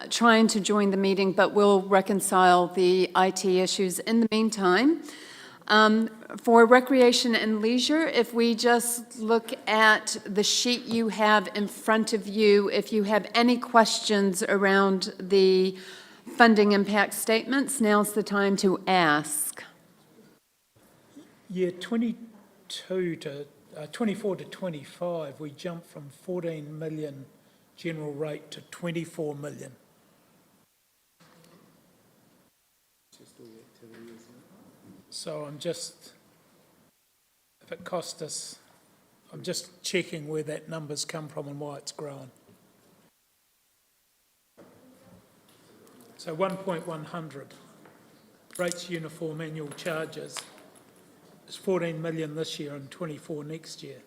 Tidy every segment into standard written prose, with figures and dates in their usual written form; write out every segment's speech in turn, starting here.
trying to join the meeting, but we'll reconcile the IT issues in the meantime. For recreation and leisure, if we just look at the sheet you have in front of you, if you have any questions around the funding impact statements, now's the time to ask. Yeah, 24 to 25, we jumped from 14 million general rate to 24 million. So if it cost us, I'm just checking where that number's come from and why it's grown. So 1.100, rates uniform annual charges, is 14 million this year and 24 next year.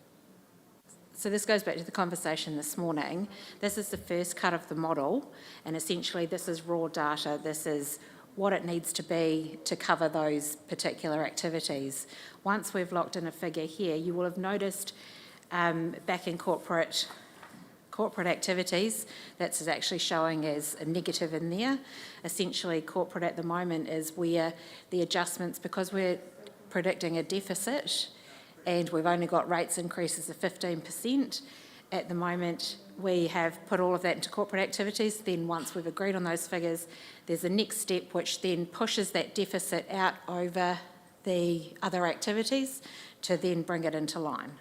So this goes back to the conversation this morning. This is the first cut of the model, and essentially this is raw data. This is what it needs to be to cover those particular activities. Once we've locked in a figure here, you will have noticed back in corporate activities, that's actually showing as a negative in there. Essentially, corporate at the moment is where the adjustments, because we're predicting a deficit and we've only got rates increases of 15%, at the moment we have put all of that into corporate activities. Then once we've agreed on those figures, there's a next step which then pushes that deficit out over the other activities to then bring it into line.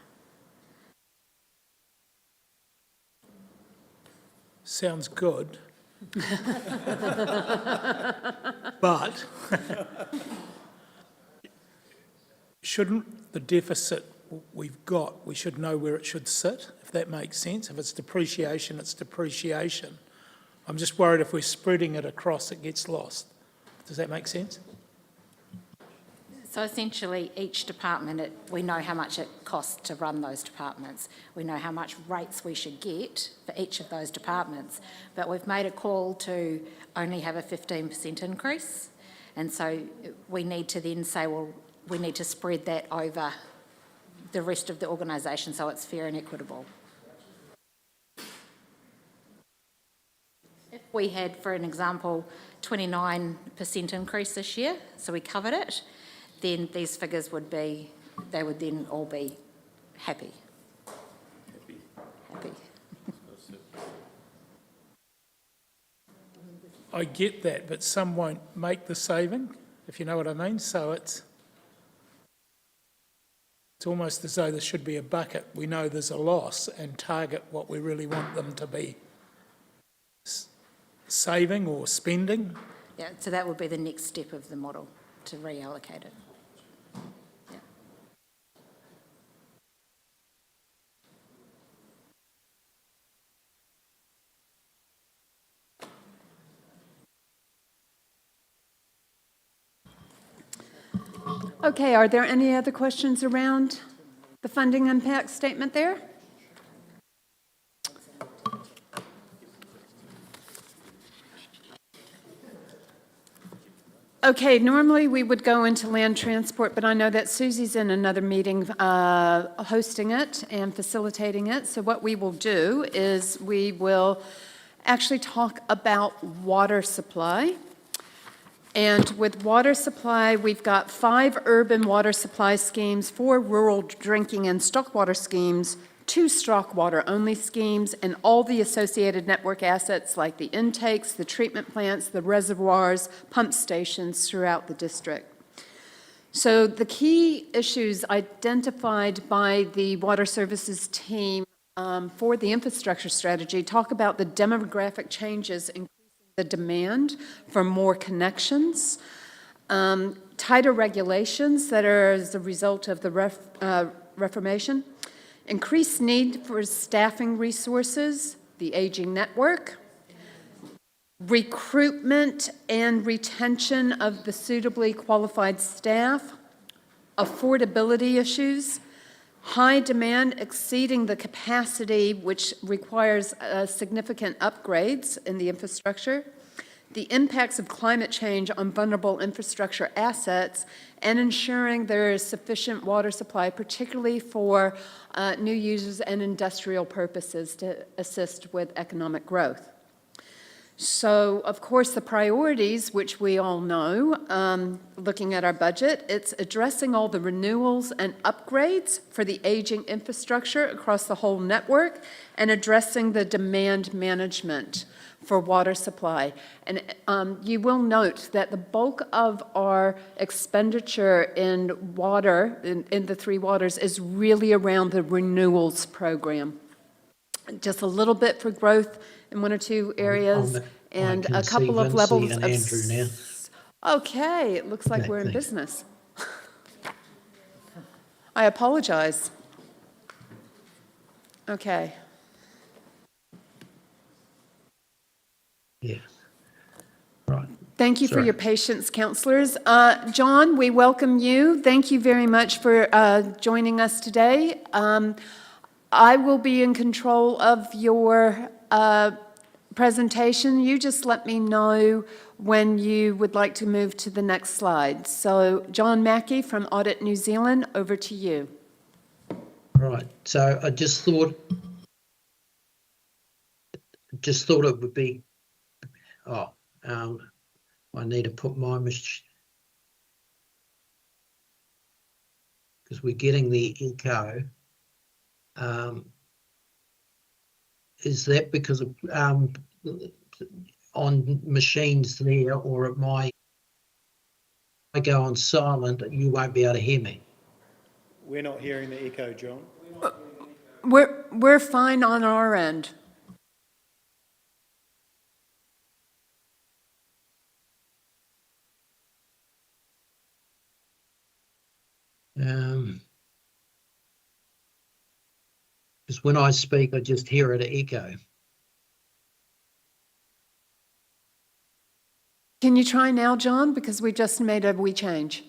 Sounds good. But shouldn't the deficit we've got, we should know where it should sit, if that makes sense. If it's depreciation, it's depreciation. I'm just worried if we're spreading it across, it gets lost. Does that make sense? So essentially, each department, we know how much it costs to run those departments. We know how much rates we should get for each of those departments. But we've made a call to only have a 15% increase. And so we need to then say, well, we need to spread that over the rest of the organisation so it's fair and equitable. If we had, for an example, 29% increase this year, so we covered it, then these figures would be, they would then all be happy. Happy. I get that, but some won't make the saving, if you know what I mean. So it's almost as though there should be a bucket. We know there's a loss and target what we really want them to be saving or spending. Yeah, so that would be the next step of the model, to reallocate it. Yeah. Okay, are there any other questions around the funding impact statement there? Okay, normally we would go into land transport, but I know that Susie's in another meeting hosting it and facilitating it. So what we will do is we will actually talk about water supply. And with water supply, we've got 5 urban water supply schemes, 4 rural drinking and stockwater schemes, 2 stockwater-only schemes, and all the associated network assets like the intakes, the treatment plants, the reservoirs, pump stations throughout the district. So the key issues identified by the Water Services team for the infrastructure strategy talk about the demographic changes, increasing the demand for more connections, tighter regulations that are as a result of the Reformation, increased need for staffing resources, the aging network, recruitment and retention of the suitably qualified staff, affordability issues, high demand exceeding the capacity, which requires significant upgrades in the infrastructure, the impacts of climate change on vulnerable infrastructure assets, and ensuring there is sufficient water supply, particularly for new users and industrial purposes to assist with economic growth. So, of course, the priorities, which we all know, looking at our budget, it's addressing all the renewals and upgrades for the aging infrastructure across the whole network and addressing the demand management for water supply. And you will note that the bulk of our expenditure in water, in the three waters, is really around the renewals program. Just a little bit for growth in one or two areas, and I a can see couple of Vincy levels and of... Andrew now. Okay, it looks like Okay, we're in thanks. business. I apologize. Okay. Yeah. Right. Thank you for Sorry. your patience, councillors. John, we welcome you. Thank you very much for joining us today. I will be in control of your presentation. You just let me know when you would like to move to the next slide. So, John Mackey from Audit New Zealand, over to you. Right. So I just thought it would be. I need to put my machine because we're getting the echo. Is that because of on machines there, or it might I go on silent, you won't be able to hear me? We're not hearing the echo, John. We're fine on our end. Because when I speak, I just hear it echo. Can you try now, John? Because we just made a wee change.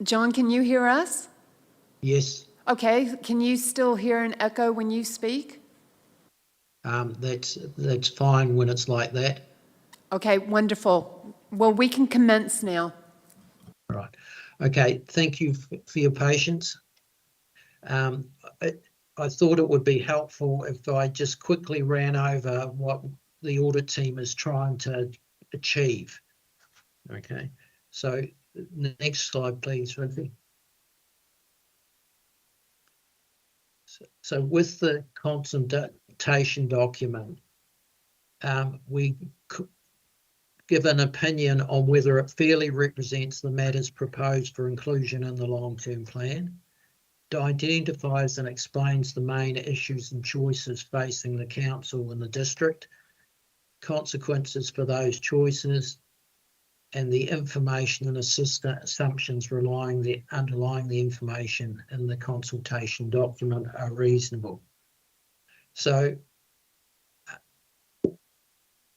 John, can you hear us? Yes. Okay, can you still hear an echo when you speak? That's fine when it's like that. Okay, wonderful. Well, we can commence now. Right. Okay. Thank you for your patience. I thought it would be helpful if I just quickly ran over what the audit team is trying to achieve. Okay. So next slide, please, Ruthie. So with the consultation document, we give an opinion on whether it fairly represents the matters proposed for inclusion in the long-term plan. It identifies and explains the main issues and choices facing the council and the district, consequences for those choices, and the information and assumptions underlying the information in the consultation document are reasonable. So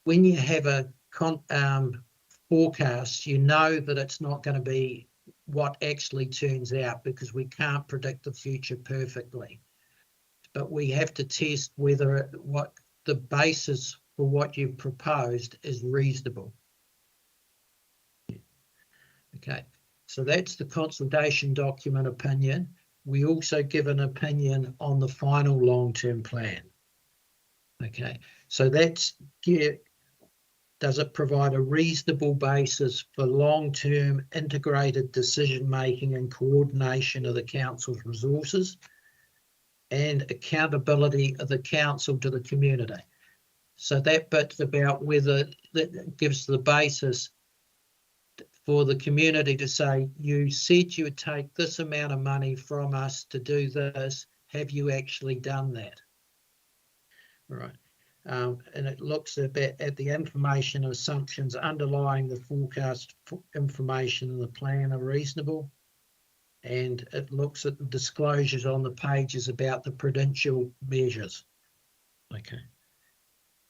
when you have a forecast, you know that it's not going to be what actually turns out, because we can't predict the future perfectly. But we have to test whether what the basis for what you've proposed is reasonable. Okay, so that's the consultation document opinion. We also give an opinion on the final long-term plan. Okay, so that's, does it provide a reasonable basis for long-term integrated decision-making and coordination of the council's resources and accountability of the council to the community? So that bit's about whether that gives the basis for the community to say, you said you would take this amount of money from us to do this. Have you actually done that? Right. And it looks a bit at the information and assumptions underlying the forecast information in the plan are reasonable. And it looks at the disclosures on the pages about the prudential measures. Okay.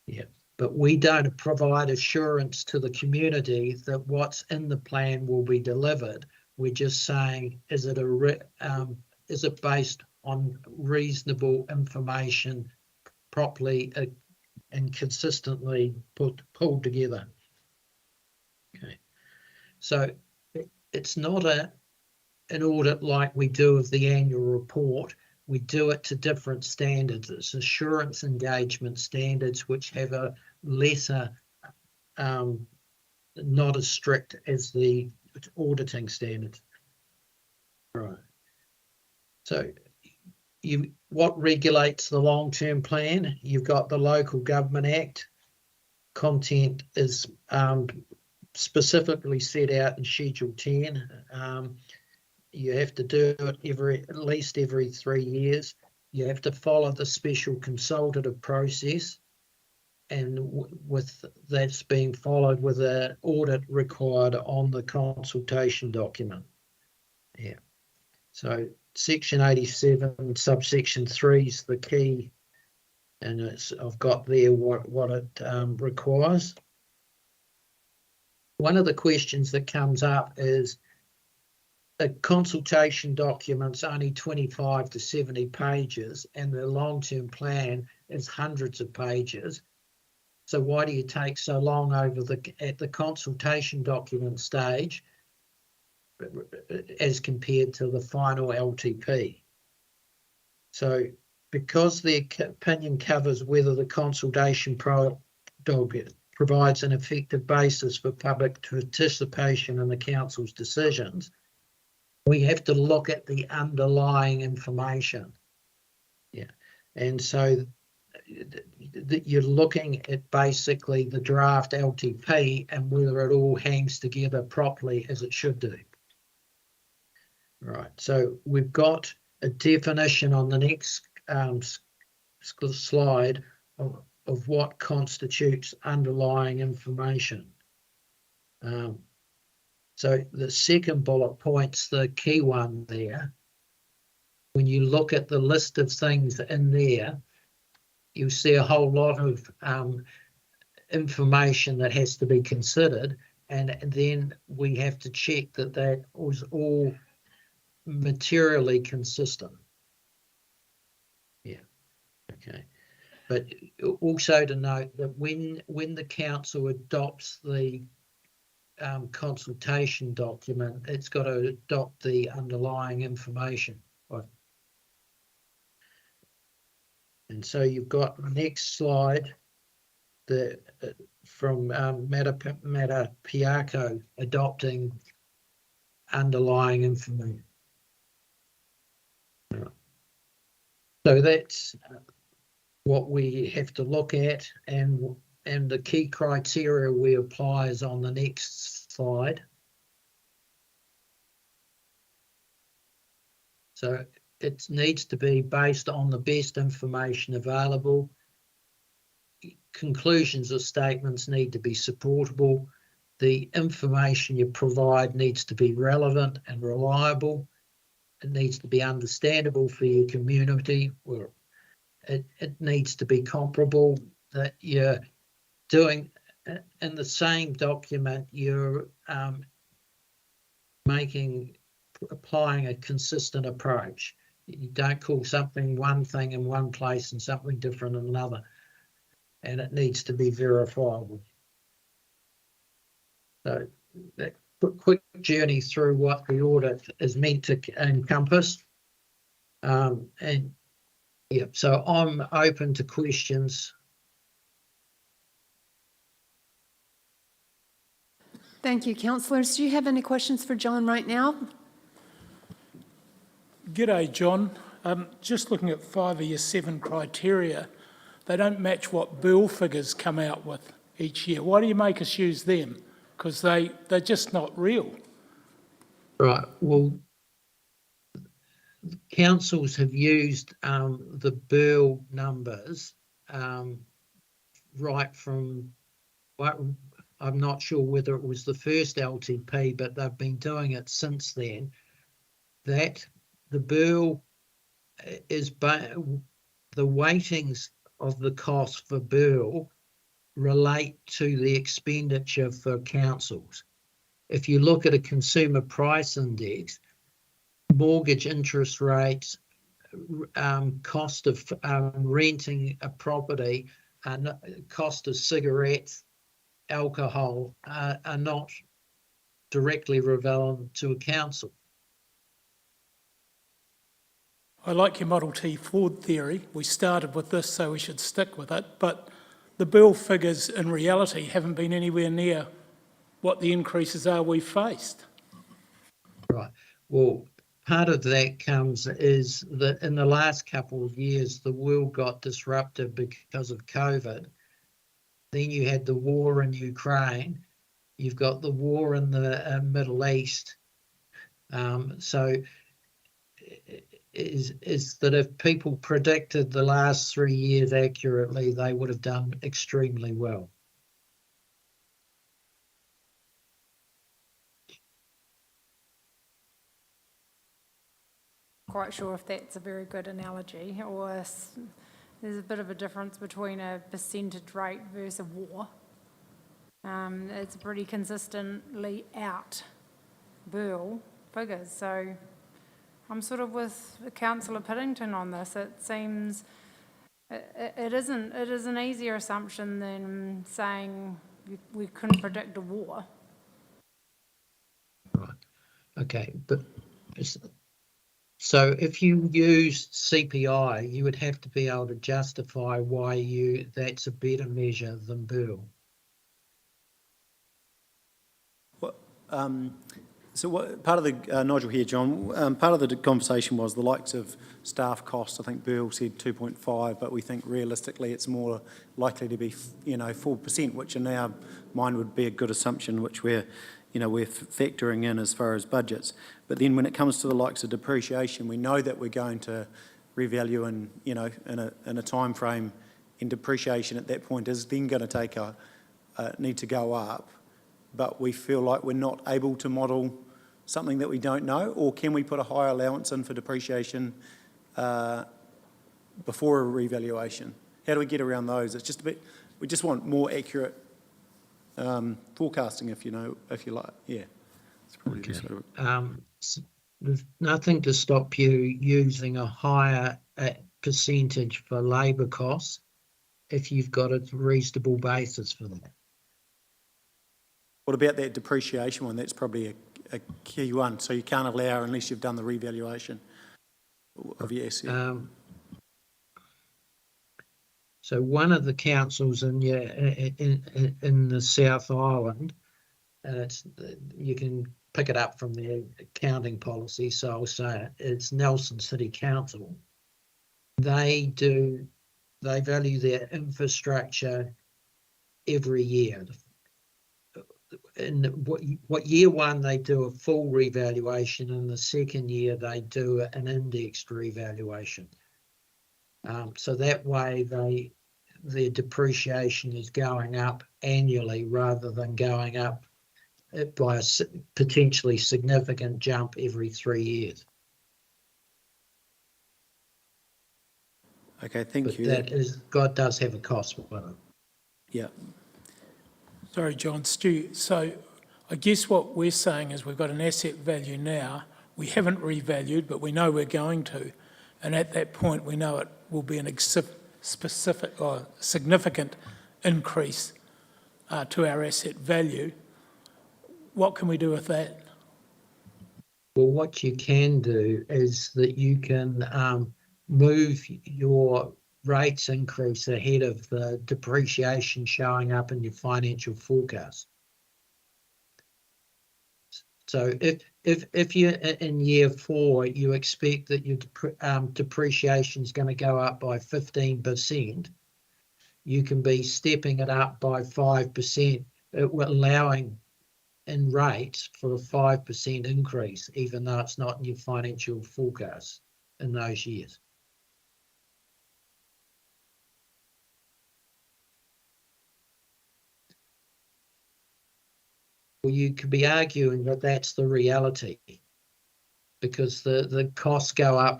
Yeah. But we don't provide assurance to the community that what's in the plan will be delivered. We're just saying, is it based on reasonable information, properly and consistently pulled together? Okay, so it's not an audit like we do of the annual report, we do it to different standards. It's assurance engagement standards, which have a lesser, not as strict as the auditing standards. Right. So what regulates the long-term plan? You've got the Local Government Act. Content is specifically set out in Schedule 10. You have to do it at least every 3 years. You have to follow the special consultative process, and with that's being followed with an audit required on the consultation document. Yeah. So Section 87, subsection 3 is the key, and I've got there what it requires. One of the questions that comes up is a consultation document's only 25 to 70 pages, and the long-term plan is hundreds of pages. So why do you take so long at the consultation document stage as compared to the final LTP? So because the opinion covers whether the consultation document provides an effective basis for public participation in the council's decisions, we have to look at the underlying information. Yeah, and so you're looking at basically the draft LTP and whether it all hangs together properly as it should do. Right, so we've got a definition on the next slide of what constitutes underlying information. So the second bullet point's the key one there. When you look at the list of things in there, you see a whole lot of information that has to be considered, and then we have to check that that was all materially consistent. Yeah, okay. But also to note that when the council adopts the consultation document, it's got to adopt the underlying information. Right. And so you've got the next slide from Matapiako adopting underlying information. So that's what we have to look at, and the key criteria we apply is on the next slide. So it needs to be based on the best information available. Conclusions or statements need to be supportable. The information you provide needs to be relevant and reliable. It needs to be understandable for your community. It needs to be comparable, that you're doing in the same document, you're applying a consistent approach. You don't call something one thing in one place and something different in another, and it needs to be verifiable. So that quick journey through what the audit is meant to encompass. And yeah, so I'm open to questions. Thank you, councillors. Do you have any questions for John right now? G'day, John. Just looking at 5 of your 7 criteria, they don't match what bill figures come out with each year. Why do you make us use them? Because they're just not real. Right. Well, councils have used the Burl numbers right from, well, I'm not sure whether it was the first LTP, but they've been doing it since then. That the Burl is, the weightings of the cost for Burl relate to the expenditure for councils. If you look at a consumer price index, mortgage interest rates, cost of renting a property, cost of cigarettes, alcohol are not directly relevant to a council. I like your Model T Ford theory. We started with this, so we should stick with it. But the bill figures in reality haven't been anywhere near what the increases are we've faced. Right. Well, part of that is that in the last couple of years, the world got disrupted because of COVID. Then you had the war in Ukraine. You've got the war in the Middle East. So is that if people predicted the last 3 years accurately, they would have done extremely well. Quite sure if that's a very good analogy, or there's a bit of a difference between a percentage rate versus a war. It's pretty consistently out Burl figures, so I'm sort of with Councillor Piddington on this. It seems it is an easier assumption than saying we couldn't predict a war. Right. Okay, but so if you used CPI, you would have to be able to justify why that's a better measure than Burl. So what, part of the, Nigel here, John, part of the conversation was the likes of staff costs. I think Burl said 2.5, but we think realistically it's more likely to be, 4%, which in our mind would be a good assumption, which we're factoring in as far as budgets. But then when it comes to the likes of depreciation, we know that we're going to revalue in a time frame, in depreciation at that point is then going to need to go up. But we feel like we're not able to model something that we don't know, or can we put a higher allowance in for depreciation before a revaluation? How do we get around those? It's just we just want more accurate forecasting, if you like. Yeah, it's probably the best way to There's nothing to stop you using a higher percentage for labour costs if you've got a reasonable basis for that. What about that depreciation one? That's probably a key one. So you can't allow unless you've done the revaluation of your asset. So one of the councils in the South Island, you can pick it up from the accounting policy, so I'll say it, it's Nelson City Council. They value their infrastructure every year. In what year one they do a full revaluation, and the second year they do an indexed revaluation. So that way their depreciation is going up annually rather than going up by a potentially significant jump every 3 years. Okay, thank you. God does have a cost with it. Yeah. Sorry, John, Stu. So I guess what we're saying is we've got an asset value now. We haven't revalued, but we know we're going to. And at that point, we know it will be an specific or significant increase to our asset value. What can we do with that? Well, what you can do is that you can move your rates increase ahead of the depreciation showing up in your financial forecast. So if you're in year 4, you expect that your depreciation is going to go up by 15%, you can be stepping it up by 5%, allowing in rates for a 5% increase, even though it's not in your financial forecast in those years. Well, you could be arguing that that's the reality, because the costs go up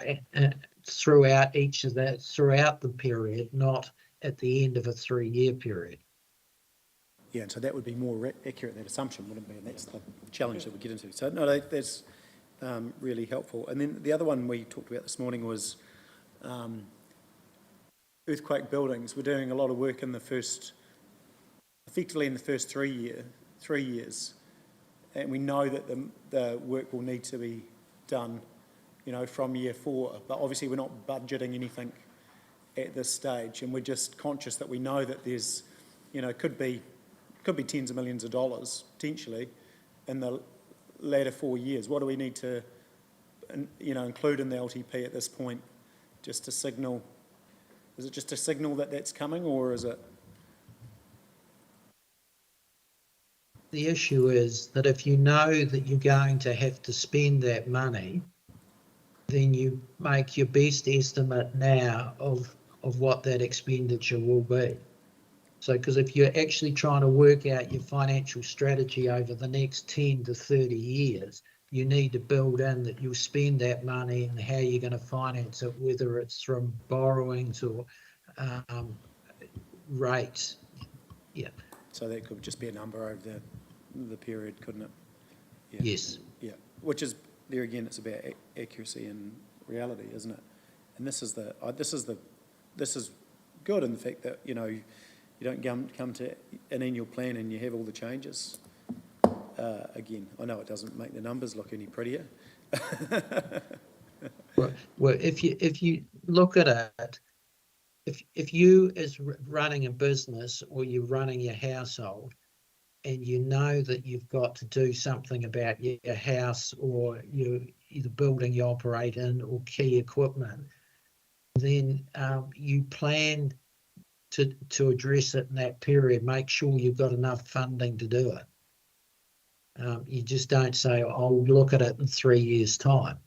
throughout the period, not at the end of a 3-year period. Yeah, and so that would be more accurate, that assumption, wouldn't it be? And that's the challenge that we get into. So, no, that's really helpful. And then the other one we talked about this morning was earthquake buildings. We're doing a lot of work effectively in the first 3 years. And we know that the work will need to be done you know, from year 4. But obviously we're not budgeting anything at this stage, and we're just conscious that we know that there's, you know, could be tens of millions of dollars potentially in the latter 4 years. What do we need to, you know, include in the LTP at this point, just to signal? Is it just a signal that that's coming, or is it? The issue is that if you know that you're going to have to spend that money, then you make your best estimate now of what that expenditure will be. So, because if you're actually trying to work out your financial strategy over the next 10 to 30 years, you need to build in that you'll spend that money and how you're going to finance it, whether it's from borrowings or rates. Yeah. So that could just be a number over the period, couldn't it? Yeah. Yes. Yeah, which is, there again, it's about accuracy and reality, isn't it? And this is good in the fact that, you know, you don't come to an annual plan and you have all the changes. Again, I know it doesn't make the numbers look any prettier. Well, if you look at it, if you is running a business or you're running your household, and you know that you've got to do something about your house or the building you operate in or key equipment, then you plan to address it in that period. Make sure you've got enough funding to do it. You just don't say, I'll look at it in 3 years' time.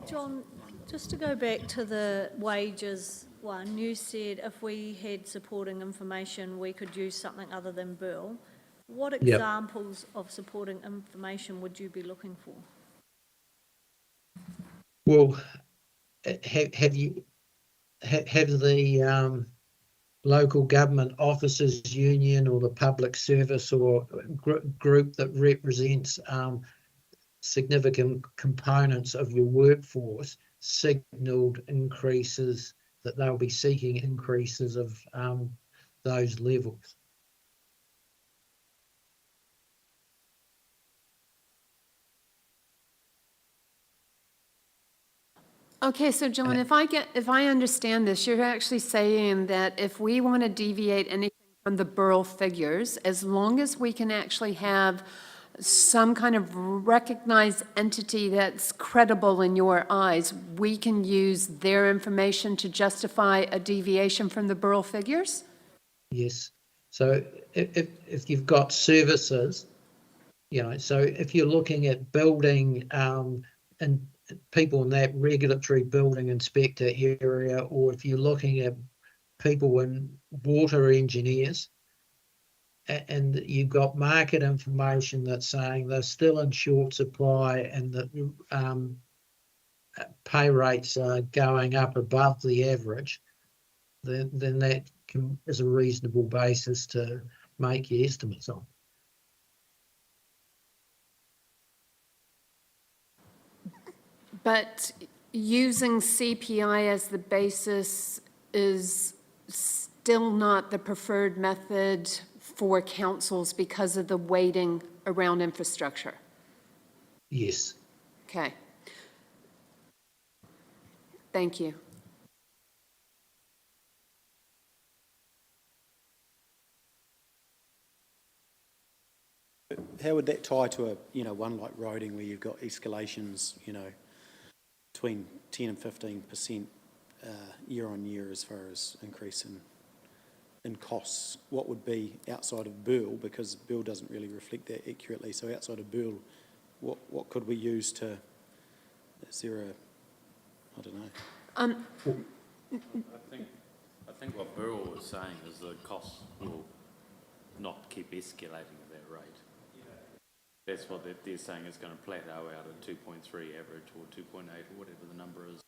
John, just to go back to the wages one, you said if we had supporting information, we could use something other than Burl. What examples of supporting information would you be looking for? Well, have the local government officers union or the public service or group that represents significant components of your workforce signalled increases, that they'll be seeking increases of those levels? Okay, so John, if I understand this, you're actually saying that if we want to deviate anything from the Burl figures, as long as we can actually have some kind of recognized entity that's credible in your eyes, we can use their information to justify a deviation from the Burl figures? Yes. So if you've got services, you know, so if you're looking at building and people in that regulatory building inspector area, or if you're looking at people in water engineers, and you've got market information that's saying they're still in short supply and that pay rates are going up above the average, then that is a reasonable basis to make your estimates on. But using CPI as the basis is still not the preferred method for councils because of the weighting around infrastructure? Yes. Okay. Thank you. How would that tie to one like roading where you've got escalations, between 10 and 15% year on year as far as increase in costs? What would be outside of Burl, because Burl doesn't really reflect that accurately, so outside of Burl, what could we use to, is there I don't know. I think what Burl was saying is the costs will not keep escalating at that rate. That's what they're saying, is going to plateau out at 2.3 average or 2.8 or whatever the number is.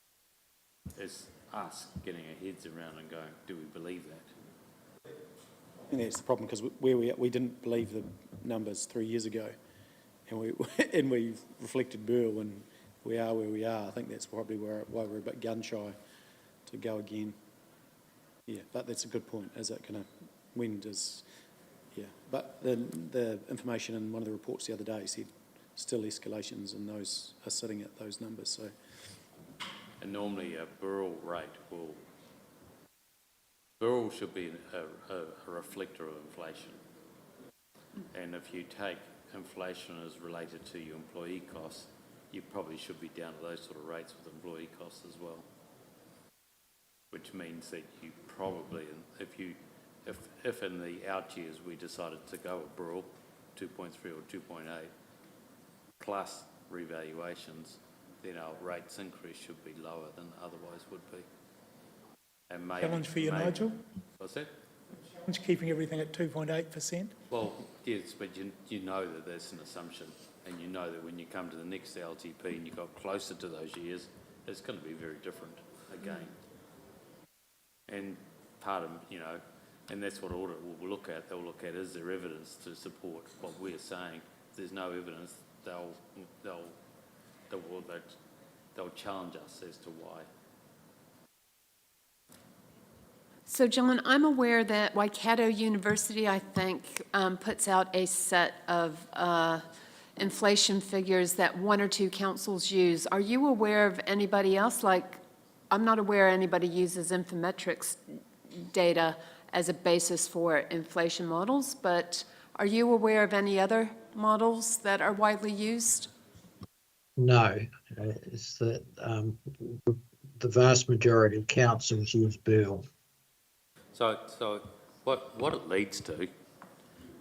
It's us getting our heads around and going, do we believe that? I think that's the problem, because we didn't believe the numbers 3 years ago, and we reflected Burl, and we are where we are. I think that's probably why we're a bit gun shy to go again. Yeah, but that's a good point. Is it going to, when does, yeah. But the information in one of the reports the other day said still escalations and those are sitting at those numbers, so. And normally a Burrell rate Burrell should be a reflector of inflation. And if you take inflation as related to your employee costs, you probably should be down to those sort of rates with employee costs as well. Which means that you probably, if in the out years we decided to go with Burrell 2.3 or 2.8 plus revaluations, then our rates increase should be lower than otherwise would be. And maybe, Challenge for you, Nigel? What's that? Challenge keeping everything at 2.8%? Well, yes, but you know that that's an assumption, and you know that when you come to the next LTP and you got closer to those years, it's going to be very different again. And part of, and that's what audit will look at. They'll look at, is there evidence to support what we're saying? If there's no evidence, they'll challenge us as to why. So, John, I'm aware that Waikato University, I think, puts out a set of inflation figures that one or two councils use. Are you aware of anybody else? I'm not aware anybody uses Infometrics data as a basis for inflation models, but are you aware of any other models that are widely used? No, it's that the vast majority of councils use Burl. So what it leads to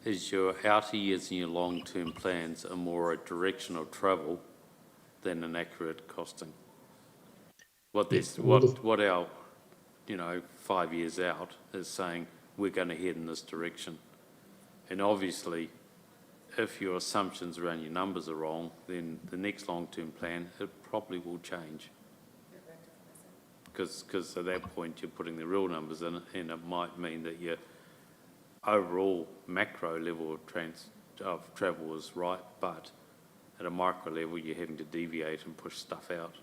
is your outer years and your long-term plans are more a direction of travel than an accurate costing. What our 5 years out is saying we're going to head in this direction, and obviously, if your assumptions around your numbers are wrong, then the next long-term plan it probably will change. Because at that point you're putting the real numbers in it, and it might mean that your overall macro level of travel is right, but at a micro level you're having to deviate and push stuff out.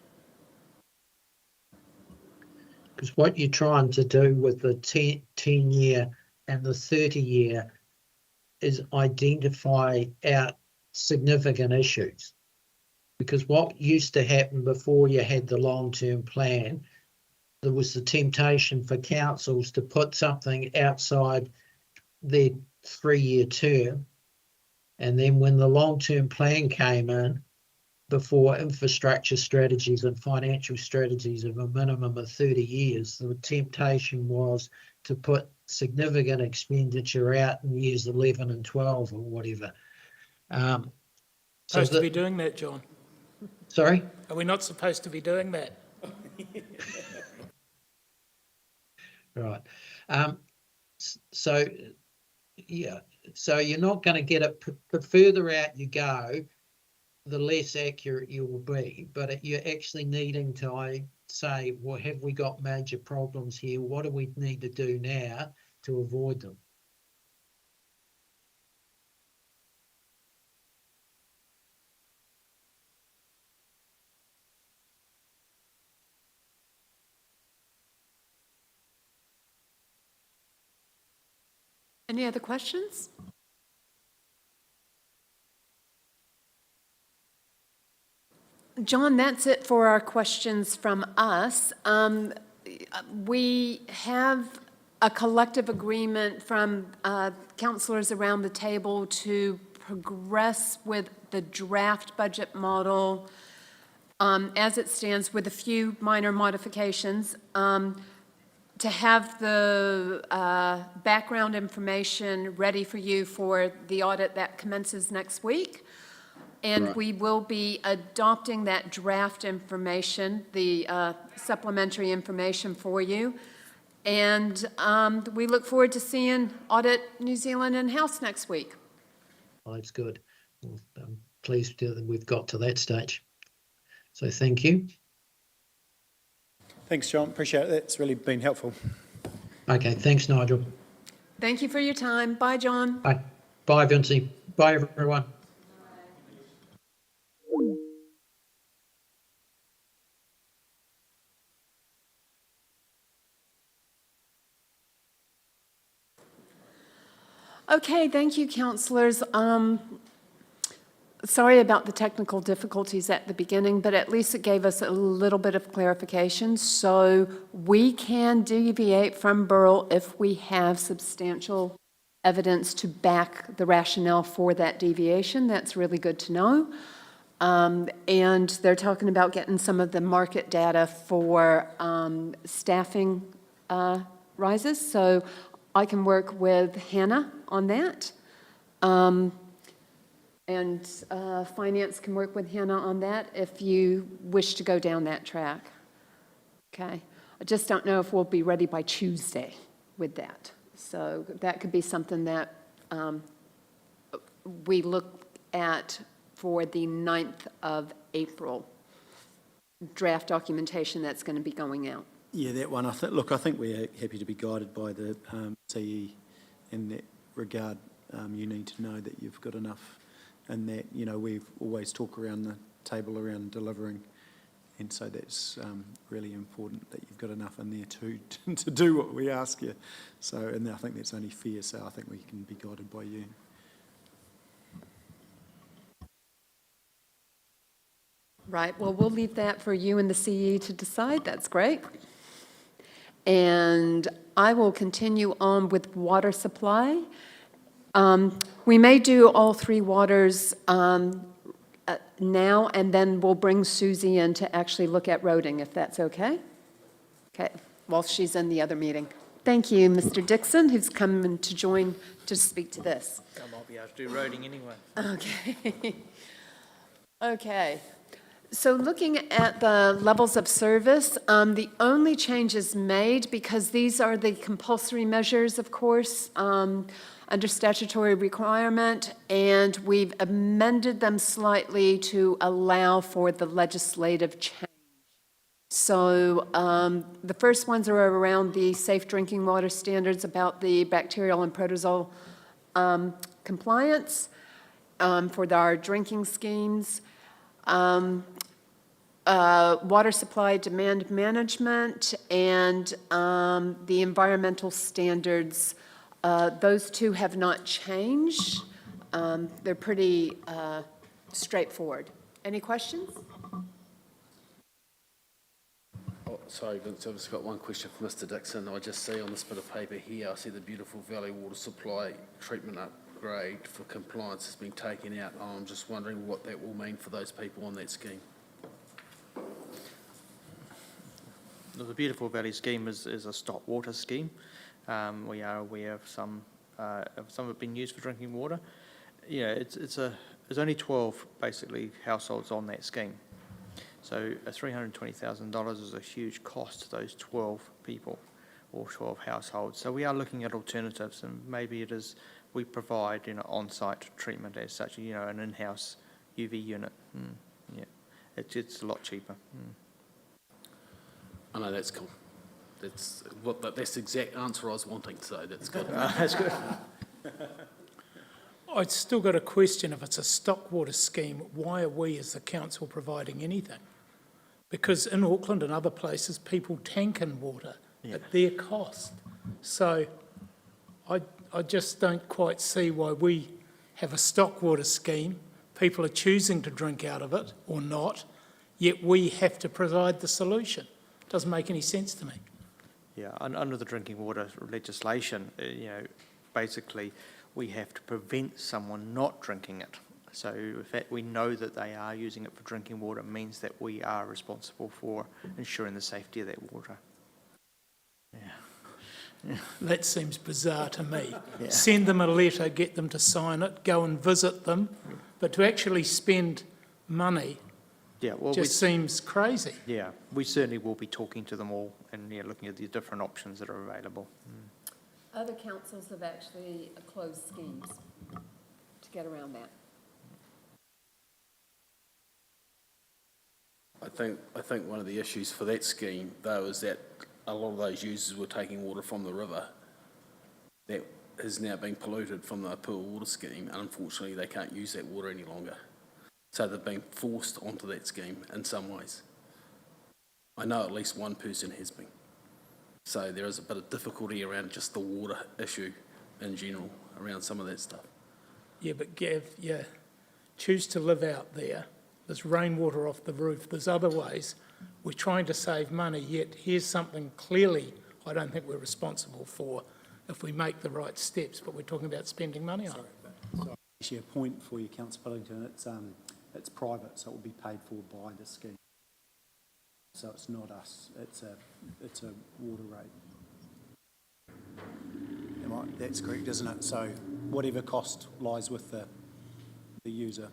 Because what you're trying to do with the 10-year and the 30-year is identify out significant issues. Because what used to happen before you had the long-term plan, there was the temptation for councils to put something outside their 3-year term. And then when the long-term plan came in, before infrastructure strategies and financial strategies of a minimum of 30 years, the temptation was to put significant expenditure out in years 11 and 12 or whatever. Supposed to be doing that, John. Sorry? Are we not supposed to be doing that? Right. So you're not going to get it, the further out you go, the less accurate you will be. But you're actually needing to say, well, have we got major problems here? What do we need to do now to avoid them? Any other questions? John, that's it for our questions from us. We have a collective agreement from councillors around the table to progress with the draft budget model as it stands with a few minor modifications. To have the background information ready for you for the audit that commences next week. And Right. we will be adopting that draft information, the supplementary information for you. And we look forward to seeing Audit New Zealand in-house next week. Well, that's good. Well, I'm pleased that we've got to that stage. So thank you. Thanks, John. Appreciate it. It's really been helpful. Okay, thanks, Nigel. Thank you for your time. Bye, John. Bye. Bye, Vincy. Bye, everyone. Okay, thank you, councillors. Sorry about the technical difficulties at the beginning, but at least it gave us a little bit of clarification. So we can deviate from Burrell if we have substantial evidence to back the rationale for that deviation. That's really good to know. And they're talking about getting some of the market data for staffing rises. So I can work with Hannah on that. And finance can work with Hannah on that if you wish to go down that track. Okay? I just don't know if we'll be ready by Tuesday with that. So that could be something that we look at for the 9th of April draft documentation that's going to be going out. Yeah, that one. I think we're happy to be guided by the CE in that regard. You need to know that you've got enough, and that, you know, we've always talk around the table around delivering, and so that's really important that you've got enough in there to do what we ask you. So, and I think that's only fair. So I think we can be guided by you. Right, well, we'll leave that for you and the CE to decide. That's great. And I will continue on with water supply. We may do all three waters now, and then we'll bring Susie in to actually look at roading, if that's okay? Okay, while she's in the other meeting. Thank you, Mr. Dixon, who's come to join to speak to this. I might be able to do roading anyway. Okay. Okay. So looking at the levels of service, the only changes made, because these are the compulsory measures, of course, under statutory requirement, and we've amended them slightly to allow for the legislative change. So the first ones are around the safe drinking water standards, about the bacterial and protozoal compliance for our drinking schemes. Water supply demand management, and the environmental standards. Those two have not changed. They're pretty straightforward. Any questions? Oh, sorry, Vince, I've just got one question for Mr. Dixon. I just see on this bit of paper here, I see the Beautiful Valley Water Supply Treatment Upgrade for compliance has been taken out. I'm just wondering what that will mean for those people on that scheme. The Beautiful Valley scheme is a stop water scheme. We are aware of some of it being used for drinking water. Yeah, there's only 12 basically households on that scheme. So $320,000 is a huge cost to those 12 people or 12 households. So we are looking at alternatives, and maybe it is we provide on-site treatment as such, an in-house UV unit. Yeah, it's a lot cheaper. I know, that's cool. That's the exact answer I was wanting, so that's good. That's good. I've still got a question. If it's a stock water scheme, why are we as the council providing anything? Because in Auckland and other places, people tank in water at their cost. So I just don't quite see why we have a stock water scheme. People are choosing to drink out of it or not, yet we have to provide the solution. Doesn't make any sense to me. Yeah, under the drinking water legislation, basically we have to prevent someone not drinking it. So if we know that they are using it for drinking water, it means that we are responsible for ensuring the safety of that water. Yeah. That seems bizarre to me. Yeah. Send them a letter, get them to sign it, go and visit them, but to actually spend money just seems crazy. Yeah, we certainly will be talking to them all and looking at the different options that are available. Other councils have actually closed schemes to get around that. I think one of the issues for that scheme, though, is that a lot of those users were taking water from the river that is now being polluted from the Pool Water Scheme, and unfortunately they can't use that water any longer. So they've been forced onto that scheme in some ways. I know at least one person has been. So there is a bit of difficulty around just the water issue in general around some of that stuff. Yeah, but Gav, choose to live out there. There's rainwater off the roof. There's other ways. We're trying to save money, yet here's something clearly I don't think we're responsible for if we make the right steps, but we're talking about spending money on it. Actually, a point for you, Councillor Puddington, it's private, so it will be paid for by the scheme. So it's not us, it's a water rate. That's correct, isn't it? So whatever cost lies with the user.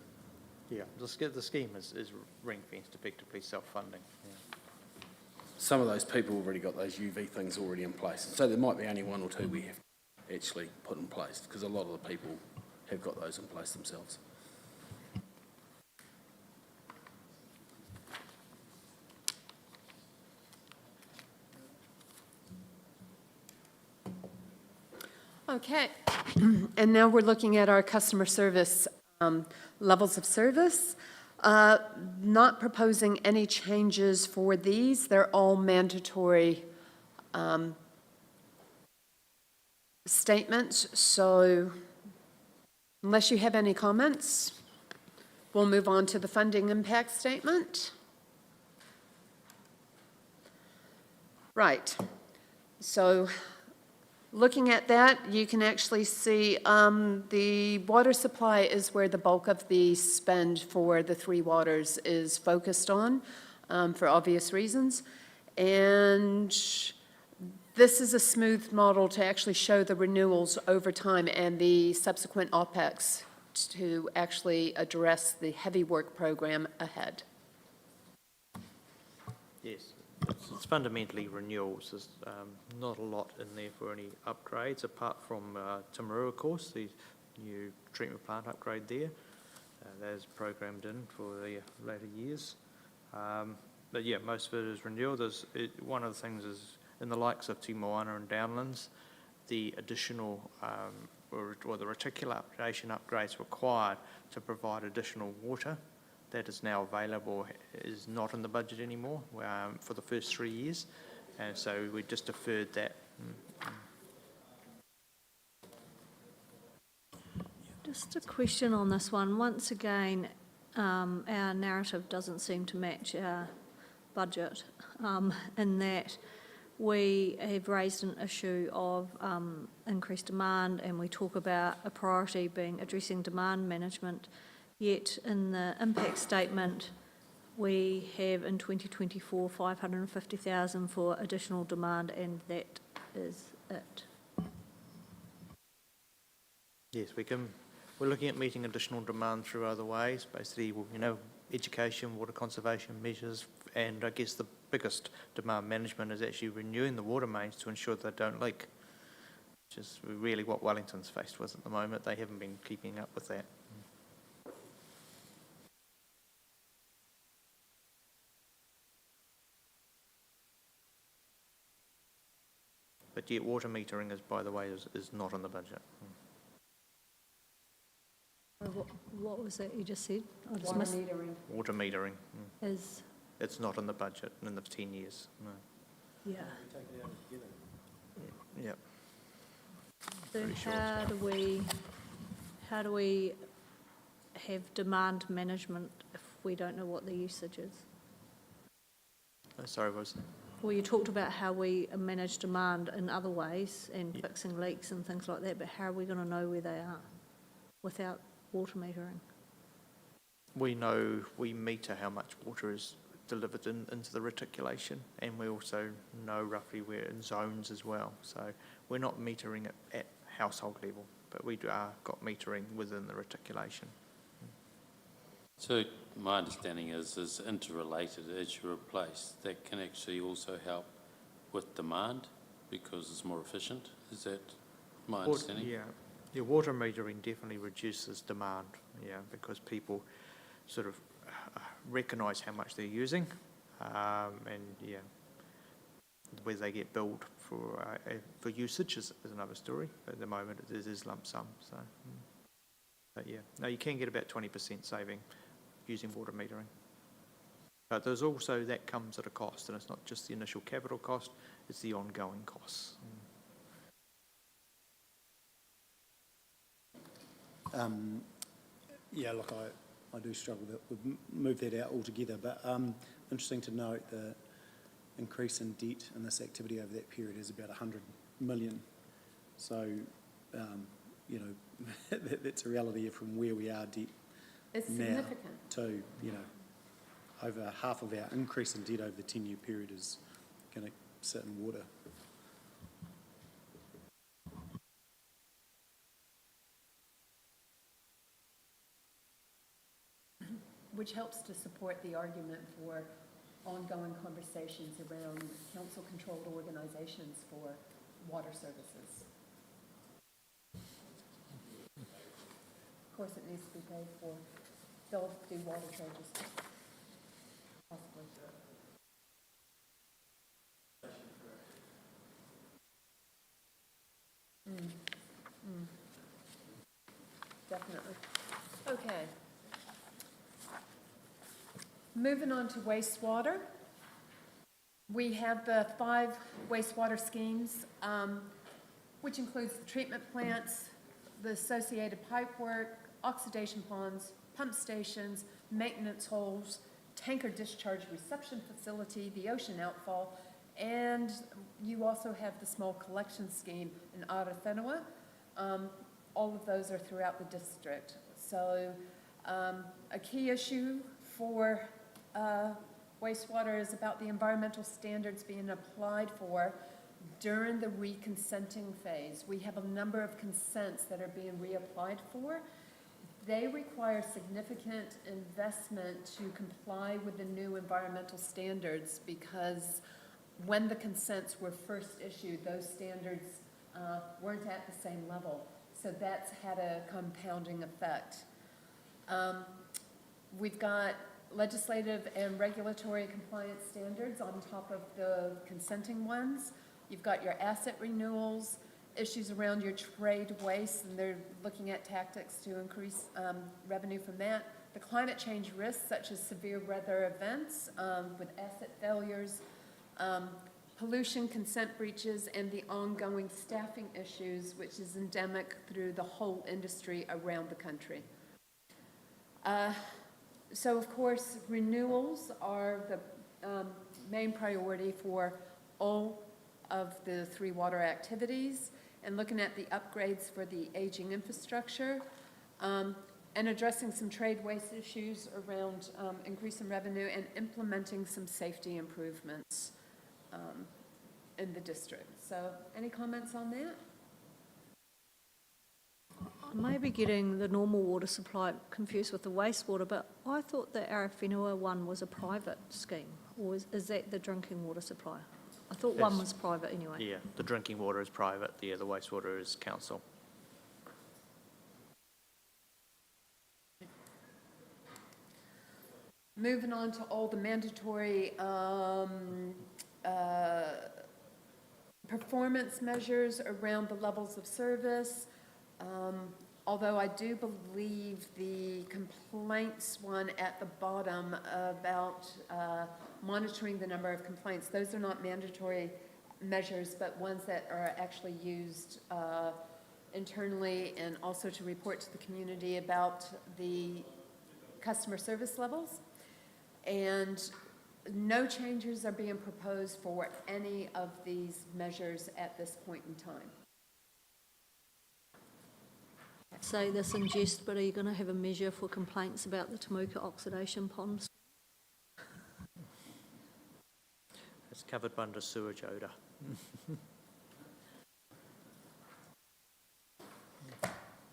Yeah, the scheme is ring-fenced, effectively self-funding. Yeah. Some of those people already got those UV things already in place. So there might be only one or two we have to actually put in place, because a lot of the people have got those in place themselves. Okay, and now we're looking at our customer service levels of service. Not proposing any changes for these. They're all mandatory statements. So unless you have any comments, we'll move on to the funding impact statement. Right. So looking at that, you can actually see the water supply is where the bulk of the spend for the Three Waters is focused on, for obvious reasons. And this is a smooth model to actually show the renewals over time and the subsequent OPEX to actually address the heavy work program ahead. Yes, it's fundamentally renewals. There's not a lot in there for any upgrades, apart from Timaru, of course, the new treatment plant upgrade there. That is programmed in for the later years. But yeah, most of it is renewal. One of the things is, in the likes of Te Moana and Downlands, the additional or the reticulation upgrades required to provide additional water that is now available is not in the budget anymore for the first 3 years, and so we just deferred that. Just a question on this one. Once again, our narrative doesn't seem to match our budget in that we have raised an issue of increased demand, and we talk about a priority being addressing demand management. Yet in the impact statement, we have in 2024 $550,000 for additional demand, and that is it. Yes, we're looking at meeting additional demand through other ways, basically, education, water conservation measures, and I guess the biggest demand management is actually renewing the water mains to ensure they don't leak, which is really what Wellington's faced with at the moment. They haven't been keeping up with that. But yet water metering, by the way, is not on the budget. What was that you just said? I just Water missed. metering. Water metering, Is, it's not on the budget in the 10 years, no. yeah. Yep. So Pretty sure how do we have demand management if we don't know what the usage is? Sorry, was Well, you talked about how we manage demand in other ways and fixing leaks and things like that, but how are we going to know where they are without water metering? we know, we meter how much water is delivered into the reticulation, and we also know roughly where in zones as well. So we're not metering it at household level, but we are got metering within the reticulation. So my understanding is interrelated as you replace, that can actually also help with demand because it's more efficient. Is that my understanding? Yeah, water metering definitely reduces demand, because people sort of recognise how much they're using, and whether they get billed for usage is another story. But at the moment it is lump sum. So, but no, you can get about 20% saving using water metering. But there's also, that comes at a cost, and it's not just the initial capital cost, it's the ongoing costs. Yeah, look, I do struggle that we'd move that out altogether, but interesting to note the increase in debt in this activity over that period is about 100 million. So, you know, that's a reality from where we are debt It's now significant. to, you know, over half of our increase in debt over the 10-year period is going to sit in water. Which helps to support the argument for ongoing conversations around council-controlled organizations for water services. Of course, it needs to be paid for. They'll do water charges, possibly. Definitely. Okay. Moving on to wastewater. We have the 5 wastewater schemes, which includes the treatment plants, the associated pipework, oxidation ponds, pump stations, maintenance holes, tanker discharge reception facility, the ocean outfall, and you also have the small collection scheme in Arathenua. All of those are throughout the district. So a key issue for wastewater is about the environmental standards being applied for during the reconsenting phase. We have a number of consents that are being reapplied for. They require significant investment to comply with the new environmental standards because when the consents were first issued, those standards weren't at the same level. So that's had a compounding effect. We've got legislative and regulatory compliance standards on top of the consenting ones. You've got your asset renewals, issues around your trade waste, and they're looking at tactics to increase revenue from that. The climate change risks, such as severe weather events with asset failures, pollution, consent breaches, and the ongoing staffing issues, which is endemic through the whole industry around the country. So, of course, renewals are the main priority for all of the 3 water activities, and looking at the upgrades for the aging infrastructure, and addressing some trade waste issues around increasing revenue and implementing some safety improvements in the district. So, any comments on that? I may be getting the normal water supply confused with the wastewater, but I thought the Arawhenua one was a private scheme, or is that the drinking water supply? I thought one was private anyway. Yeah, the drinking water is private, the wastewater is council. Moving on to all the mandatory performance measures around the levels of service. Although I do believe the complaints one at the bottom about monitoring the number of complaints, those are not mandatory measures, but ones that are actually used internally and also to report to the community about the customer service levels. And no changes are being proposed for any of these measures at this point in time. Say this in jest, but are you going to have a measure for complaints about the Temuka oxidation ponds? It's covered under sewage odour.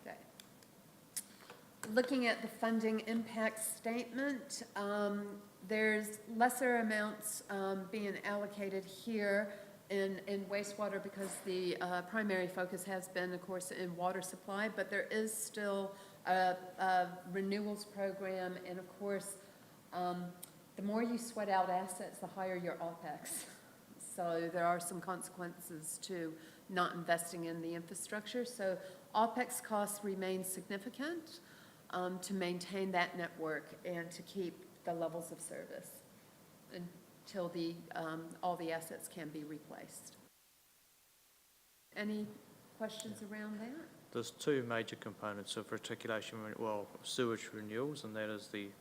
Okay. Looking at the funding impact statement, there's lesser amounts being allocated here in wastewater because the primary focus has been, of course, in water supply, but there is still a renewals program, and of course, the more you sweat out assets, the higher your OPEX. So there are some consequences to not investing in the infrastructure. So OPEX costs remain significant to maintain that network and to keep the levels of service until all the assets can be replaced. Any questions around that? There's two major components of reticulation, sewage renewals, and that is the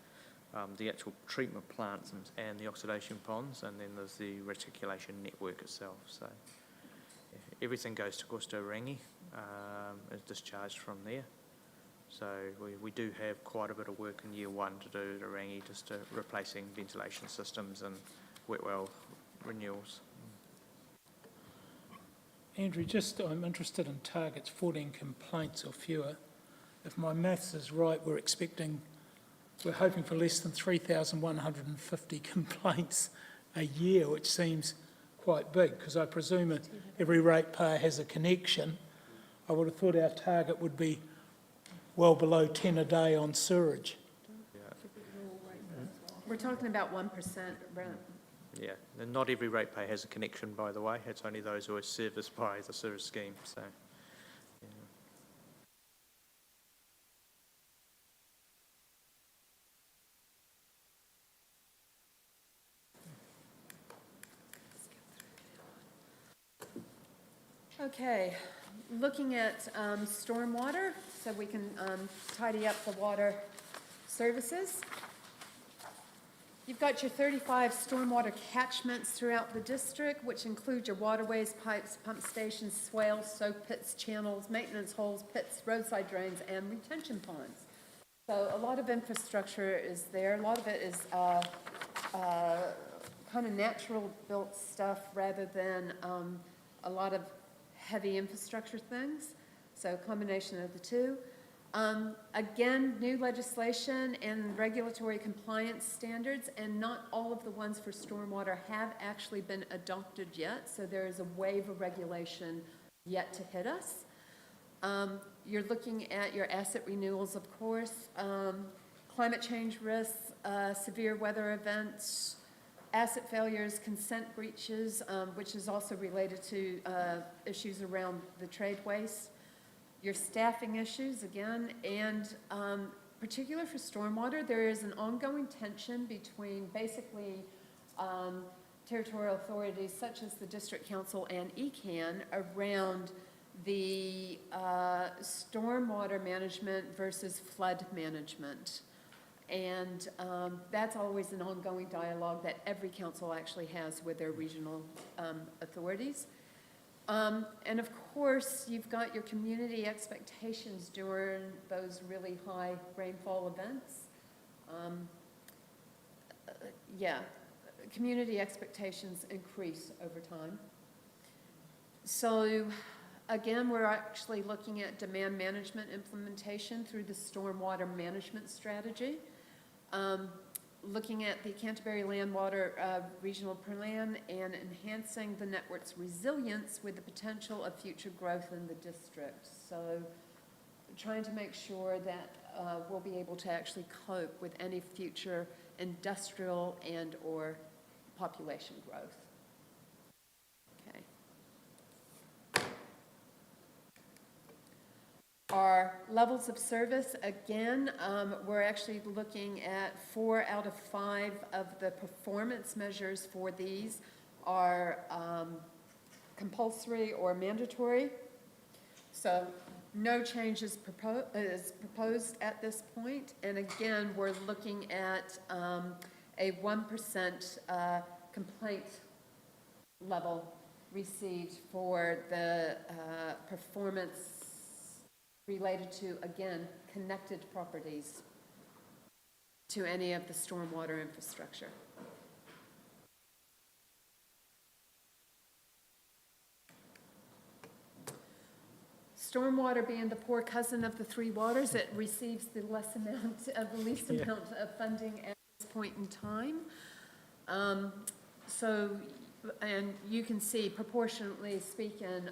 actual treatment plants and the oxidation ponds, and then there's the reticulation network itself. So everything goes, of course, to Rangi, is discharged from there. So we do have quite a bit of work in year one to do at Rangi, just replacing ventilation systems and wet well renewals. Andrew, I'm interested in targets, 14 complaints or fewer. If my maths is right, we're hoping for less than 3,150 complaints a year, which seems quite big, because I presume that every ratepayer has a connection. I would have thought our target would be well below 10 a day on sewerage. We're talking about 1%, Brent. Yeah, and not every ratepayer has a connection, by the way. It's only those who are serviced by the sewage scheme. So, yeah. Okay, looking at stormwater, so we can tidy up the water services. You've got your 35 stormwater catchments throughout the district, which include your waterways, pipes, pump stations, swales, soak pits, channels, maintenance holes, pits, roadside drains, and retention ponds. So a lot of infrastructure is there. A lot of it is kind of natural built stuff rather than a lot of heavy infrastructure things. So a combination of the two. Again, new legislation and regulatory compliance standards, and not all of the ones for stormwater have actually been adopted yet, so there is a wave of regulation yet to hit us. You're looking at your asset renewals, of course, climate change risks, severe weather events, asset failures, consent breaches, which is also related to issues around the trade waste. Your staffing issues, again, and particular for stormwater, there is an ongoing tension between basically territorial authorities such as the District Council and ECAN around the stormwater management versus flood management. And that's always an ongoing dialogue that every council actually has with their regional authorities. And of course, you've got your community expectations during those really high rainfall events. Community expectations increase over time. So again, we're actually looking at demand management implementation through the stormwater management strategy. Looking at the Canterbury Landwater Regional Plan and enhancing the network's resilience with the potential of future growth in the district. So trying to make sure that we'll be able to actually cope with any future industrial and or population growth. Okay. Our levels of service, again, we're actually looking at 4 out of 5 of the performance measures for these are compulsory or mandatory. So no change is proposed at this point. And again, we're looking at a 1% complaint level received for the performance related to, again, connected properties to any of the stormwater infrastructure. Stormwater being the poor cousin of the three waters, it receives the least amount of funding at this point in time. And you can see proportionately speaking,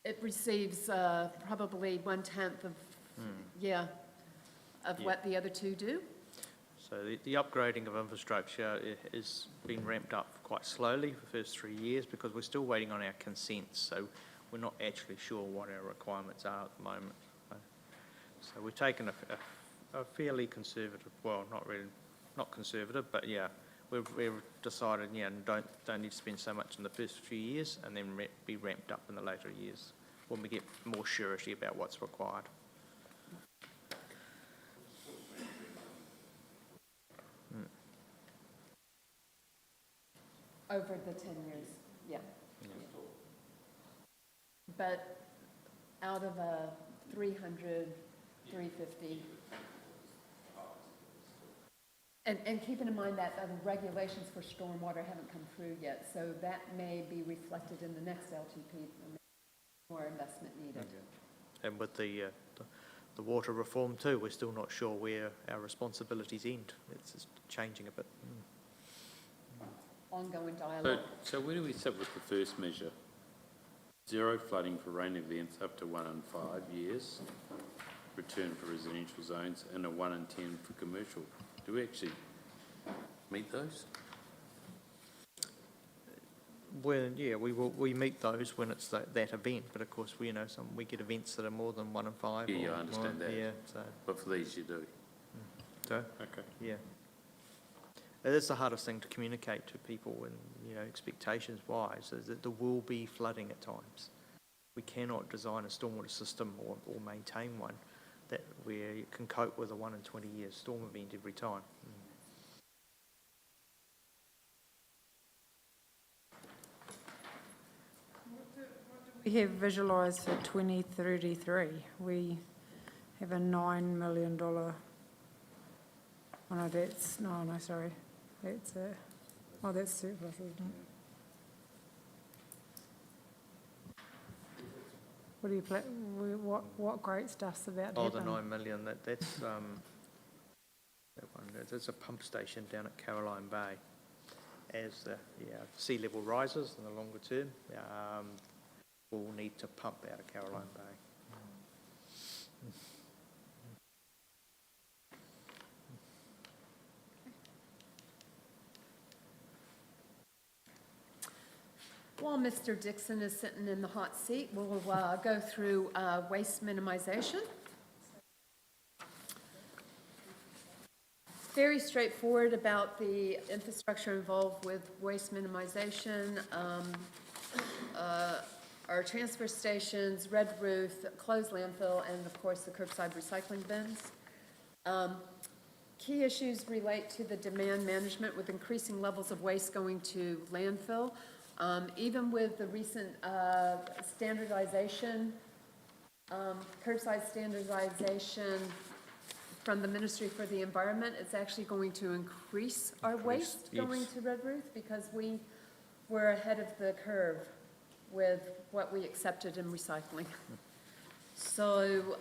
it receives probably 1/10 of what the other two do. So the upgrading of infrastructure is being ramped up quite slowly for the first 3 years because we're still waiting on our consents, so we're not actually sure what our requirements are at the moment. So we've taken a fairly conservative, well, not conservative, but yeah, we've decided, don't need to spend so much in the first few years and then be ramped up in the later years. when we get more surety about what's required. Over the 10 years, yeah. But out of a 300, 350. And keeping in mind that the regulations for stormwater haven't come through yet, so that may be reflected in the next LTP, more investment needed. And with the water reform too, we're still not sure where our responsibilities end. It's just changing a bit. Ongoing So, dialogue. so where do we sit with the first measure? 0 flooding for rain events up to 1 in 5 years, return for residential zones, and a 1 in 10 for commercial. Do we actually meet those? Well, yeah, we meet those when it's that event, but of course, we we get events that are more than 1 in 5. Yeah, or I understand more, that. Yeah, so, But for these you do? Okay. yeah. It is the hardest thing to communicate to people and, expectations wise, is that there will be flooding at times. We cannot design a stormwater system or maintain one that where you can cope with a 1 in 20 years storm event every time. We have visualised for 2033, we have a $9 million, oh no, that's, no, sorry, that's that's surplus, isn't it? What do you what great stuff's about to Oh, the happen? 9 million, that's, that one, there's a pump station down at Caroline Bay. As the sea level rises in the longer term, we'll need to pump out of Caroline Bay. While Mr. Dixon is sitting in the hot seat, we'll go through waste minimization. Very straightforward about the infrastructure involved with waste minimization. Our transfer stations, red roof, closed landfill, and of course the curbside recycling bins. Key issues relate to the demand management with increasing levels of waste going to landfill. Even with the recent standardization, curbside standardization from the Ministry for the Environment, it's actually going to increase our waste going to red roof because we were ahead of the curve with what we accepted in recycling. So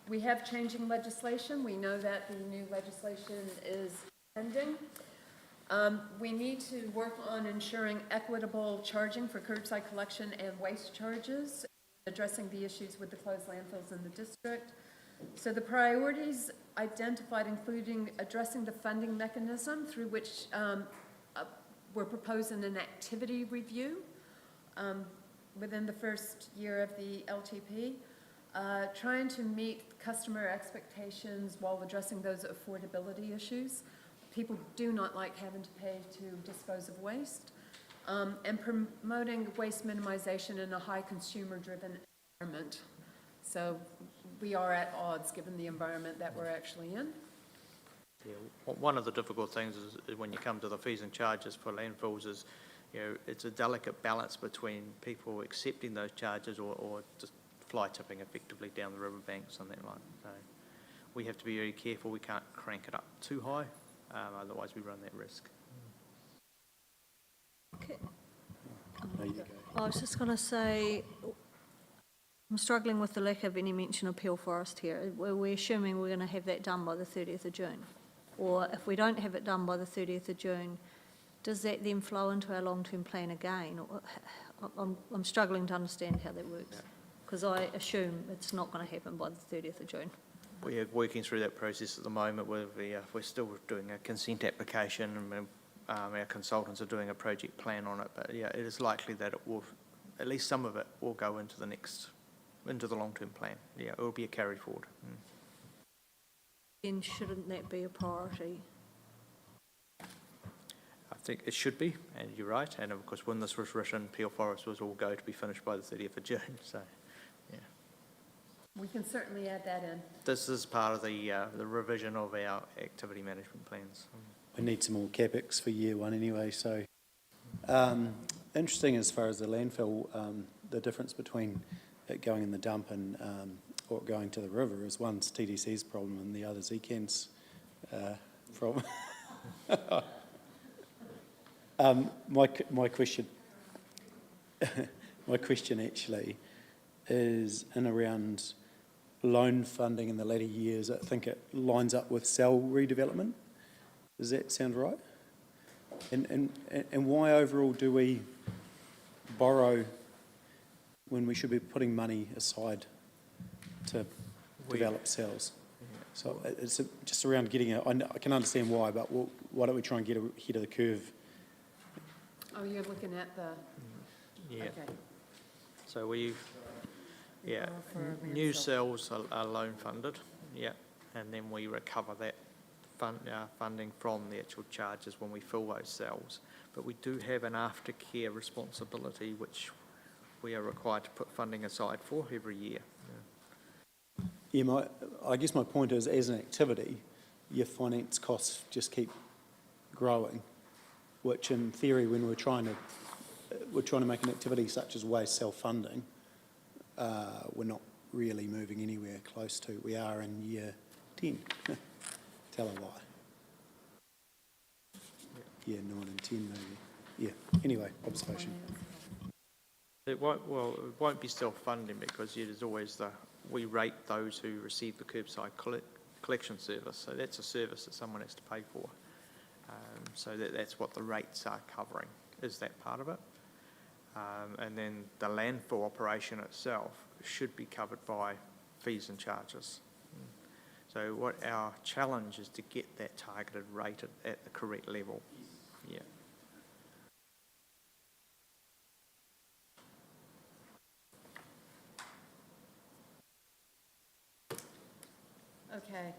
we have changing legislation. We know that the new legislation is pending. We need to work on ensuring equitable charging for curbside collection and waste charges, addressing the issues with the closed landfills in the district. So the priorities identified including addressing the funding mechanism through which we're proposing an activity review within the first year of the LTP, trying to meet customer expectations while addressing those affordability issues. People do not like having to pay to dispose of waste, and promoting waste minimization in a high consumer-driven environment. So we are at odds given the environment that we're actually in. Yeah, one of the difficult things is when you come to the fees and charges for landfills is, it's a delicate balance between people accepting those charges or just fly tipping effectively down the riverbank, something like that. So we have to be very careful. We can't crank it up too high, otherwise we run that risk. Okay. There you go. I was just going to say, I'm struggling with the lack of any mention of Peel Forest here. We're assuming we're going to have that done by the 30th of June. Or if we don't have it done by the 30th of June, does that then flow into our long-term plan again? I'm struggling to understand how that works, because I assume it's not going to happen by the 30th of June. We are working through that process at the moment. We're still doing a consent application, and our consultants are doing a project plan on it. But yeah, it is likely that it will, at least some of it, will go into the long-term plan. Yeah, it will be a carry forward. Then shouldn't that be a priority? I think it should be, and you're right. And of course, when this was written, Peel Forest was all go to be finished by the 30th of June. So We can certainly add that in. This is part of the revision of our activity management plans. We need some more CapEx for year one anyway, so. Interesting as far as the landfill, the difference between it going in the dump and, or going to the river is one's TDC's problem and the other's ECAN's problem. My question, my question actually is in around loan funding in the latter years. I think it lines up with cell redevelopment. Does that sound right? And why overall do we borrow when we should be putting money aside to develop cells? So it's just around getting I can understand why, but why don't we try and get ahead of the curve? Oh, you're looking at the, Yeah. okay. So new cells are loan funded, yeah, and then we recover that funding from the actual charges when we fill those cells. But we do have an aftercare responsibility which we are required to put funding aside for every year. Yeah, I guess my point is, as an activity, your finance costs just keep growing, which in theory, when we're trying to make an activity such as waste self-funding, we're not really moving anywhere close to. We are in year 10. Tell a lie. Year 9 and 10 maybe. Yeah, anyway, observation. It won't be self-funding because there's always we rate those who receive the curbside collection service. So that's a service that someone has to pay for. So that's what the rates are covering, is that part of it. And then the landfill operation itself should be covered by fees and charges. So what our challenge is to get that targeted rate at the correct level. Yeah. Okay.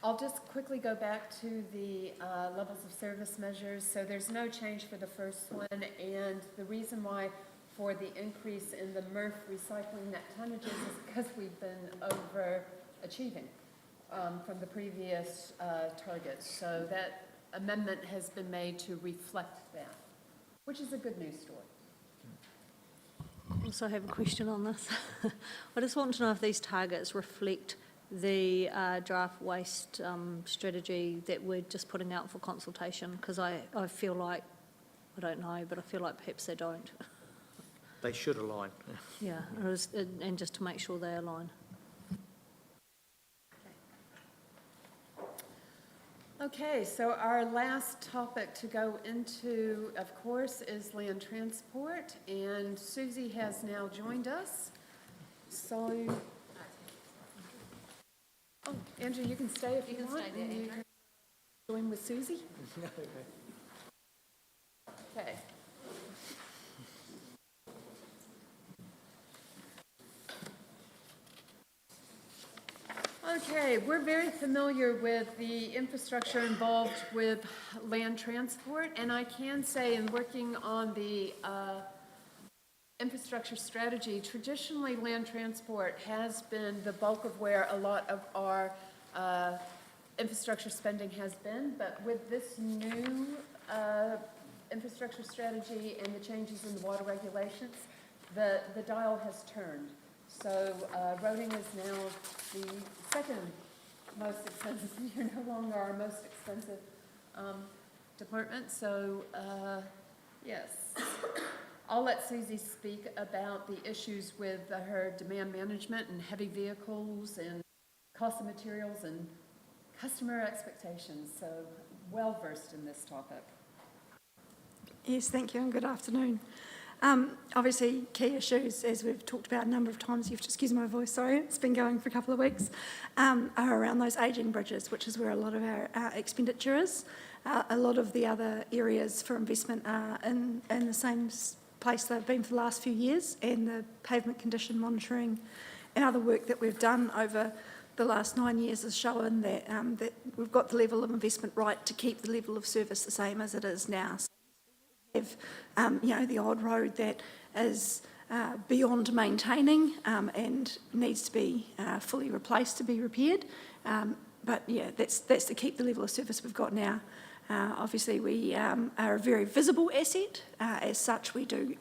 I'll just quickly go back to the levels of service measures. So there's no change for the first one, and the reason why for the increase in the MRF recycling net tonnages is because we've been overachieving from the previous targets. So that amendment has been made to reflect that, which is a good news story. I also have a question on this. I just want to know if these targets reflect the draft waste strategy that we're just putting out for consultation, because I feel like, I don't know, but I feel like perhaps they don't. They should align. Yeah, and just to make sure they align. Okay, so our last topic to go into, of course, is land transport, and Susie has now joined us. So, oh, Andrew, you can stay if you want. stay there, and you Andrew. can join with Susie. Okay. Okay, we're very familiar with the infrastructure involved with land transport, and I can say in working on the infrastructure strategy, traditionally land transport has been the bulk of where a lot of our infrastructure spending has been, but with this new infrastructure strategy and the changes in the water regulations, the dial has turned. So roading is now the second most expensive. You're no longer our most expensive department. So yes, I'll let Susie speak about the issues with her demand management and heavy vehicles and cost of materials and customer expectations. So well versed in this topic. Yes, thank you and good afternoon. Obviously, key issues, as we've talked about a number of times, you have to excuse my voice, sorry, it's been going for a couple of weeks, are around those ageing bridges, which is where a lot of our expenditure is. A lot of the other areas for investment are in the same place they've been for the last few years, and the pavement condition monitoring and other work that we've done over the last 9 years has shown that, that we've got the level of investment right to keep the level of service the same as it is now. Have, the odd road that is beyond maintaining and needs to be fully replaced to be repaired. But yeah, that's to keep the level of service we've got now. Obviously, we are a very visible asset. As such, we do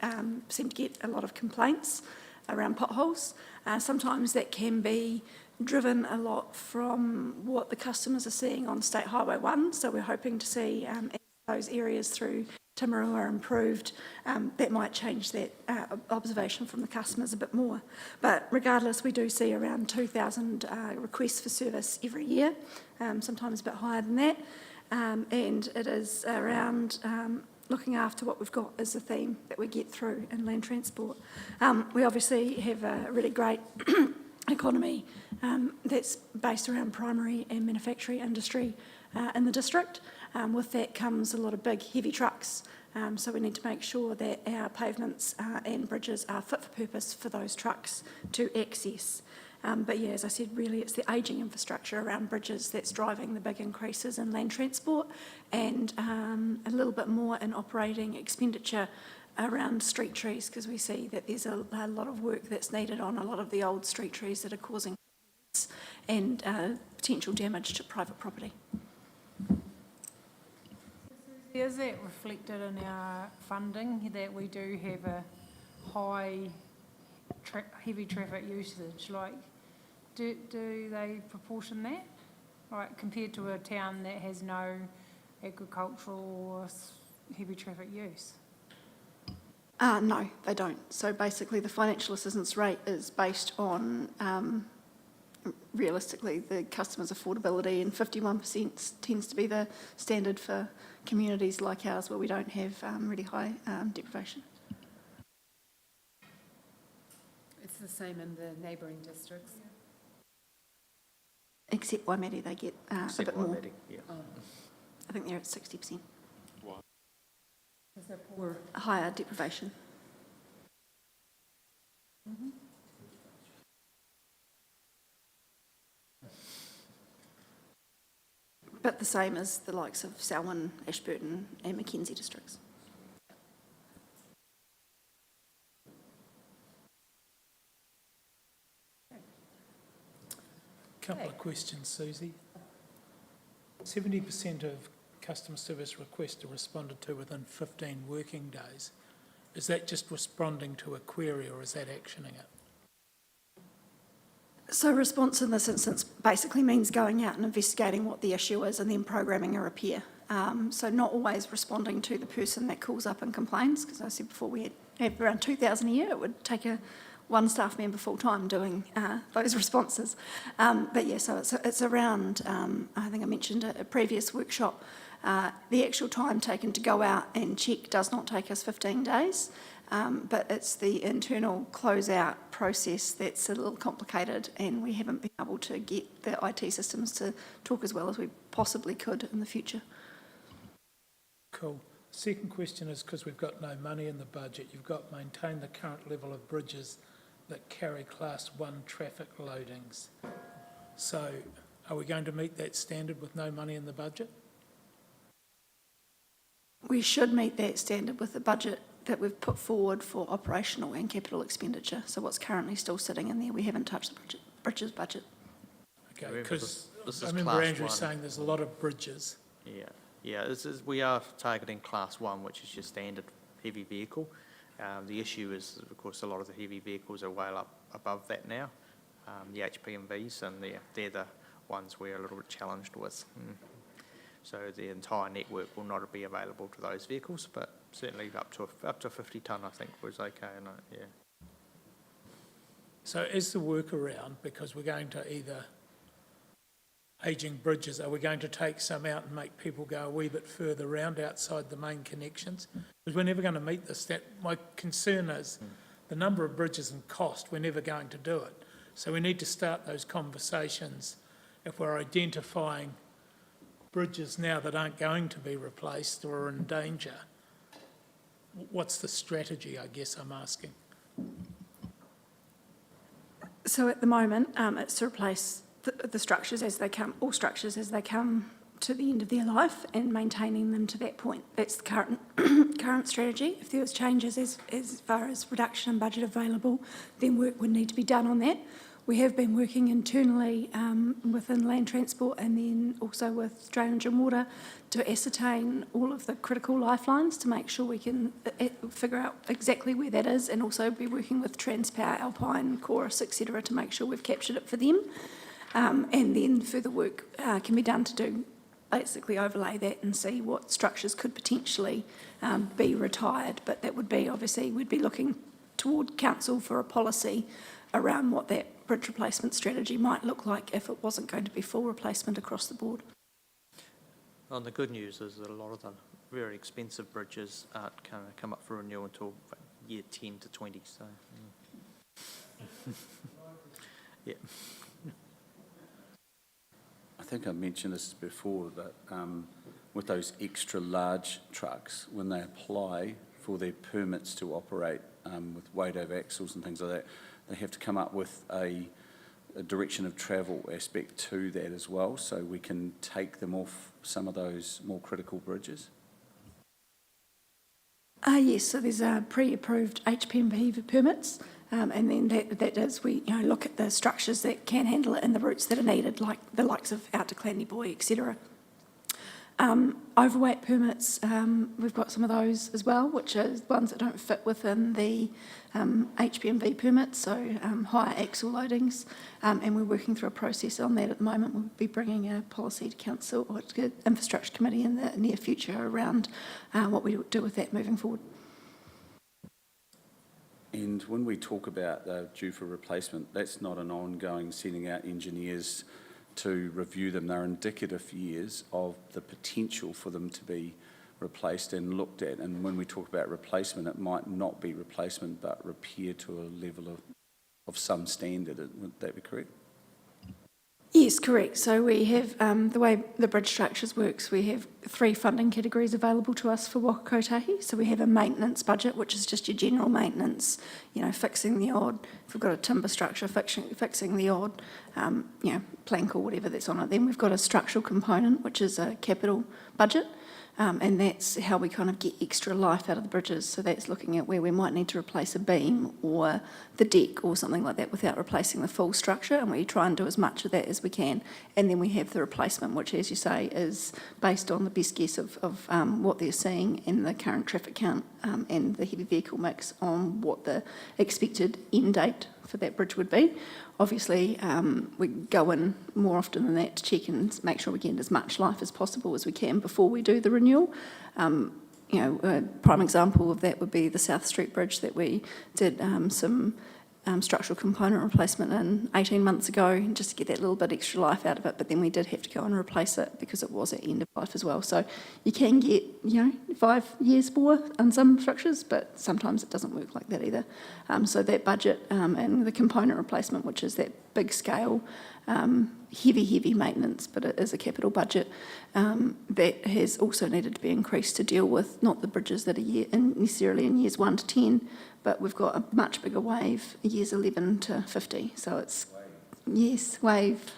seem to get a lot of complaints around potholes. Sometimes that can be driven a lot from what the customers are seeing on State Highway 1. So we're hoping to see as those areas through Timaru are improved, that might change that observation from the customers a bit more. But regardless, we do see around 2,000 requests for service every year, sometimes a bit higher than that. And it is around looking after what we've got as a theme that we get through in land transport. We obviously have a really great economy that's based around primary and manufacturing industry in the district. With that comes a lot of big, heavy trucks. So we need to make sure that our pavements and bridges are fit for purpose for those trucks to access. But yeah, as I said, really it's the ageing infrastructure around bridges that's driving the big increases in land transport, and a little bit more in operating expenditure around street trees, because we see that there's a lot of work that's needed on a lot of the old street trees that are causing and potential damage to private property. Is that reflected in our funding, that we do have a high heavy traffic usage? Like, do they proportion that? Like, compared to a town that has no agricultural or heavy traffic use? No, they don't. So basically the financial assistance rate is based on realistically the customer's affordability, and 51% tends to be the standard for communities like ours where we don't have really high deprivation. It's the same in the neighbouring districts. Except Waimate, they get a bit more. Yeah. I think they're at 60%. Is there poor? Higher deprivation. But the same as the likes of Selwyn, Ashburton and Mackenzie districts. Couple of questions, Susie. 70% of customer service requests are responded to within 15 working days. Is that just responding to a query, or is that actioning it? So response in this instance basically means going out and investigating what the issue is and then programming a repair. So not always responding to the person that calls up and complains, because I said before we have around 2,000 a year. It would take one staff member full-time doing those responses. But yeah, so it's around, I think I mentioned at a previous workshop, the actual time taken to go out and check does not take us 15 days. But it's the internal closeout process that's a little complicated, and we haven't been able to get the IT systems to talk as well as we possibly could in the future. Cool. Second question is, because we've got no money in the budget, you've got maintain the current level of bridges that carry class 1 traffic loadings. So are we going to meet that standard with no money in the budget? We should meet that standard with the budget that we've put forward for operational and capital expenditure. So what's currently still sitting in there, we haven't touched the bridges budget. Okay, Remember, because this I is remember class Andrew 1. saying there's a lot of bridges. Yeah, we are targeting class 1, which is your standard heavy vehicle. The issue is, of course, a lot of the heavy vehicles are well up above that now, the HPMVs, and they're the ones we're a little bit challenged with. So the entire network will not be available to those vehicles, but certainly up to 50 tonne, I think, was okay. Yeah. So as the workaround, because we're going to either ageing bridges, are we going to take some out and make people go a wee bit further round outside the main connections? Because we're never going to meet this. My concern is the number of bridges and cost, we're never going to do it. So we need to start those conversations if we're identifying bridges now that aren't going to be replaced or are in danger. What's the strategy, I guess I'm asking? So at the moment, it's to replace the structures as they come, all structures as they come to the end of their life and maintaining them to that point. That's the current strategy. If there was changes as far as reduction in budget available, then work would need to be done on that. We have been working internally within Land Transport and then also with Drainage and Water to ascertain all of the critical lifelines to make sure we can figure out exactly where that is, and also be working with Transpower, Alpine, Chorus, etc. to make sure we've captured it for them. And then further work can be done to do basically overlay that and see what structures could potentially be retired. But that would be, obviously, we'd be looking toward council for a policy around what that bridge replacement strategy might look like if it wasn't going to be full replacement across the board. And the good news is that a lot of the very expensive bridges aren't going to come up for renewal until year 10 to 20, so. Yeah. I think I mentioned this before, that with those extra large trucks, when they apply for their permits to operate with weight over axles and things like that, they have to come up with a direction of travel aspect to that as well, so we can take them off some of those more critical bridges. Yes, so there's pre-approved HPMV permits, and then that is, we look at the structures that can handle it and the routes that are needed, like the likes of out to Clanny Boy, etc. Overweight permits, we've got some of those as well, which are ones that don't fit within the HPMV permits, so higher axle loadings, and we're working through a process on that at the moment. We'll be bringing a policy to council or to infrastructure committee in the near future around what we do with that moving forward. And when we talk about due for replacement, that's not an ongoing sending out engineers to review them. They're indicative years of the potential for them to be replaced and looked at. And when we talk about replacement, it might not be replacement, but repair to a level of some standard. Would that be correct? Yes, correct. So we have, the way the bridge structures works, we have 3 funding categories available to us for Waka Kotahi. So we have a maintenance budget, which is just your general maintenance, fixing the odd, if we've got a timber structure, fixing the odd, plank or whatever that's on it. Then we've got a structural component, which is a capital budget. And that's how we kind of get extra life out of the bridges. So that's looking at where we might need to replace a beam or the deck or something like that without replacing the full structure, and we try and do as much of that as we can. And then we have the replacement, which, as you say, is based on the best guess of what they're seeing in the current traffic count and the heavy vehicle mix on what the expected end date for that bridge would be. Obviously, we go in more often than that to check and make sure we get as much life as possible as we can before we do the renewal. A prime example of that would be the South Street Bridge that we did some structural component replacement in 18 months ago, just to get that little bit extra life out of it, but then we did have to go and replace it because it was at end of life as well. So you can get 5 years more on some structures, but sometimes it doesn't work like that either. So that budget and the component replacement, which is that big scale heavy maintenance, but it is a capital budget, that has also needed to be increased to deal with not the bridges that are necessarily in years 1 to 10, but we've got a much bigger wave, years 11 to 50. So it's, yes, wave.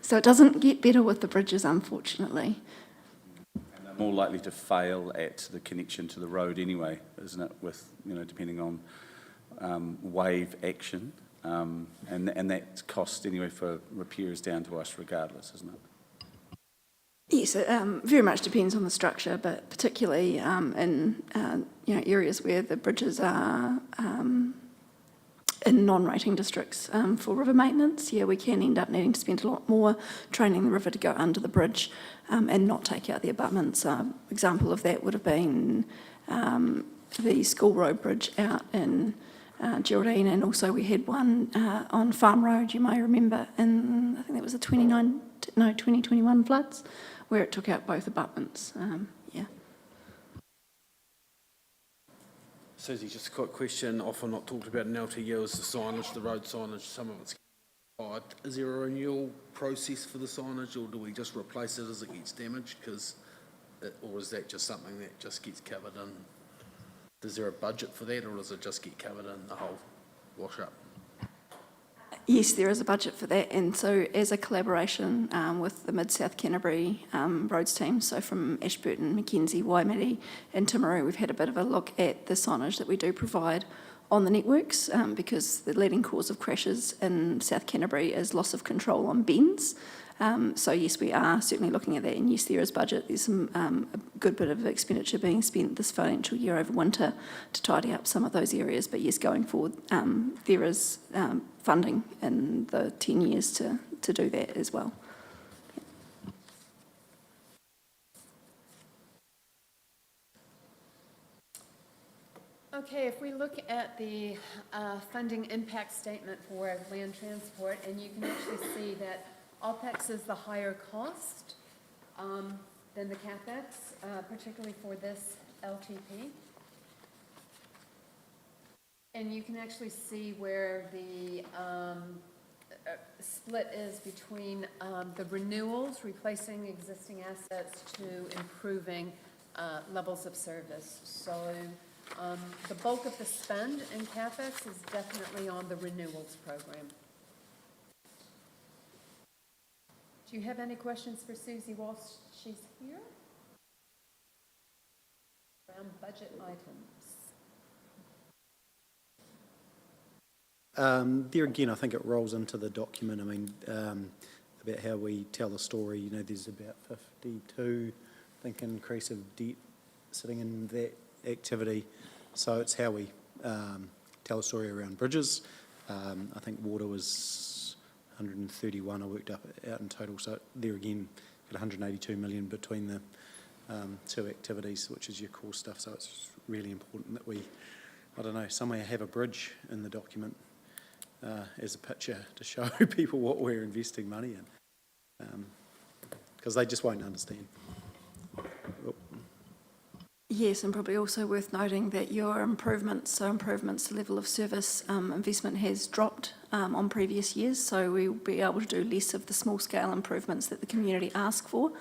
So it doesn't get better with the bridges, unfortunately. And they're more likely to fail at the connection to the road anyway, isn't it, with, depending on wave action. And that cost anyway for repair is down to us regardless, isn't it? Yes, it very much depends on the structure, but particularly in areas where the bridges are in non-rating districts for river maintenance, we can end up needing to spend a lot more training the river to go under the bridge and not take out the abutments. Example of that would have been the School Road Bridge out in Geraldine, and also we had one on Farm Road, you may remember, in I think that was the 2021 floods, where it took out both abutments. Susie, just a quick question, often not talked about in LTU is the signage, the road signage, some of it's expired. Is there a renewal process for the signage, or do we just replace it as it gets damaged? Or is that just something that just gets covered in? Is there a budget for that, or does it just get covered in the whole wash up? Yes, there is a budget for that, and so as a collaboration with the Mid-South Canterbury roads team, so from Ashburton, Mackenzie, Waimiri and Timaru, we've had a bit of a look at the signage that we do provide on the networks, because the leading cause of crashes in South Canterbury is loss of control on bends. So yes, we are certainly looking at that, and yes, there is budget. There's some a good bit of expenditure being spent this financial year over winter to tidy up some of those areas. But yes, going forward, there is funding in the 10 years to do that as well. Okay, if we look at the funding impact statement for land transport, and you can actually see that OPEX is the higher cost than the CapEx, particularly for this LTP. And you can actually see where the split is between the renewals, replacing existing assets, to improving levels of service. So the bulk of the spend in CapEx is definitely on the renewals program. Do you have any questions for Susie whilst she's here? Around budget items. There again, I think it rolls into the document. I mean, about how we tell the story. You know, there's about 52, I think, increase of debt sitting in that activity. So it's how we tell a story around bridges. I think water was 131 I worked out in total. So there again, got 182 million between the two activities, which is your core stuff. So it's really important that we, I don't know, somewhere have a bridge in the document as a picture to show people what we're investing money in, because they just won't understand. Yes, and probably also worth noting that your improvements to level of service investment has dropped on previous years, so we'll be able to do less of the small-scale improvements that the community ask for,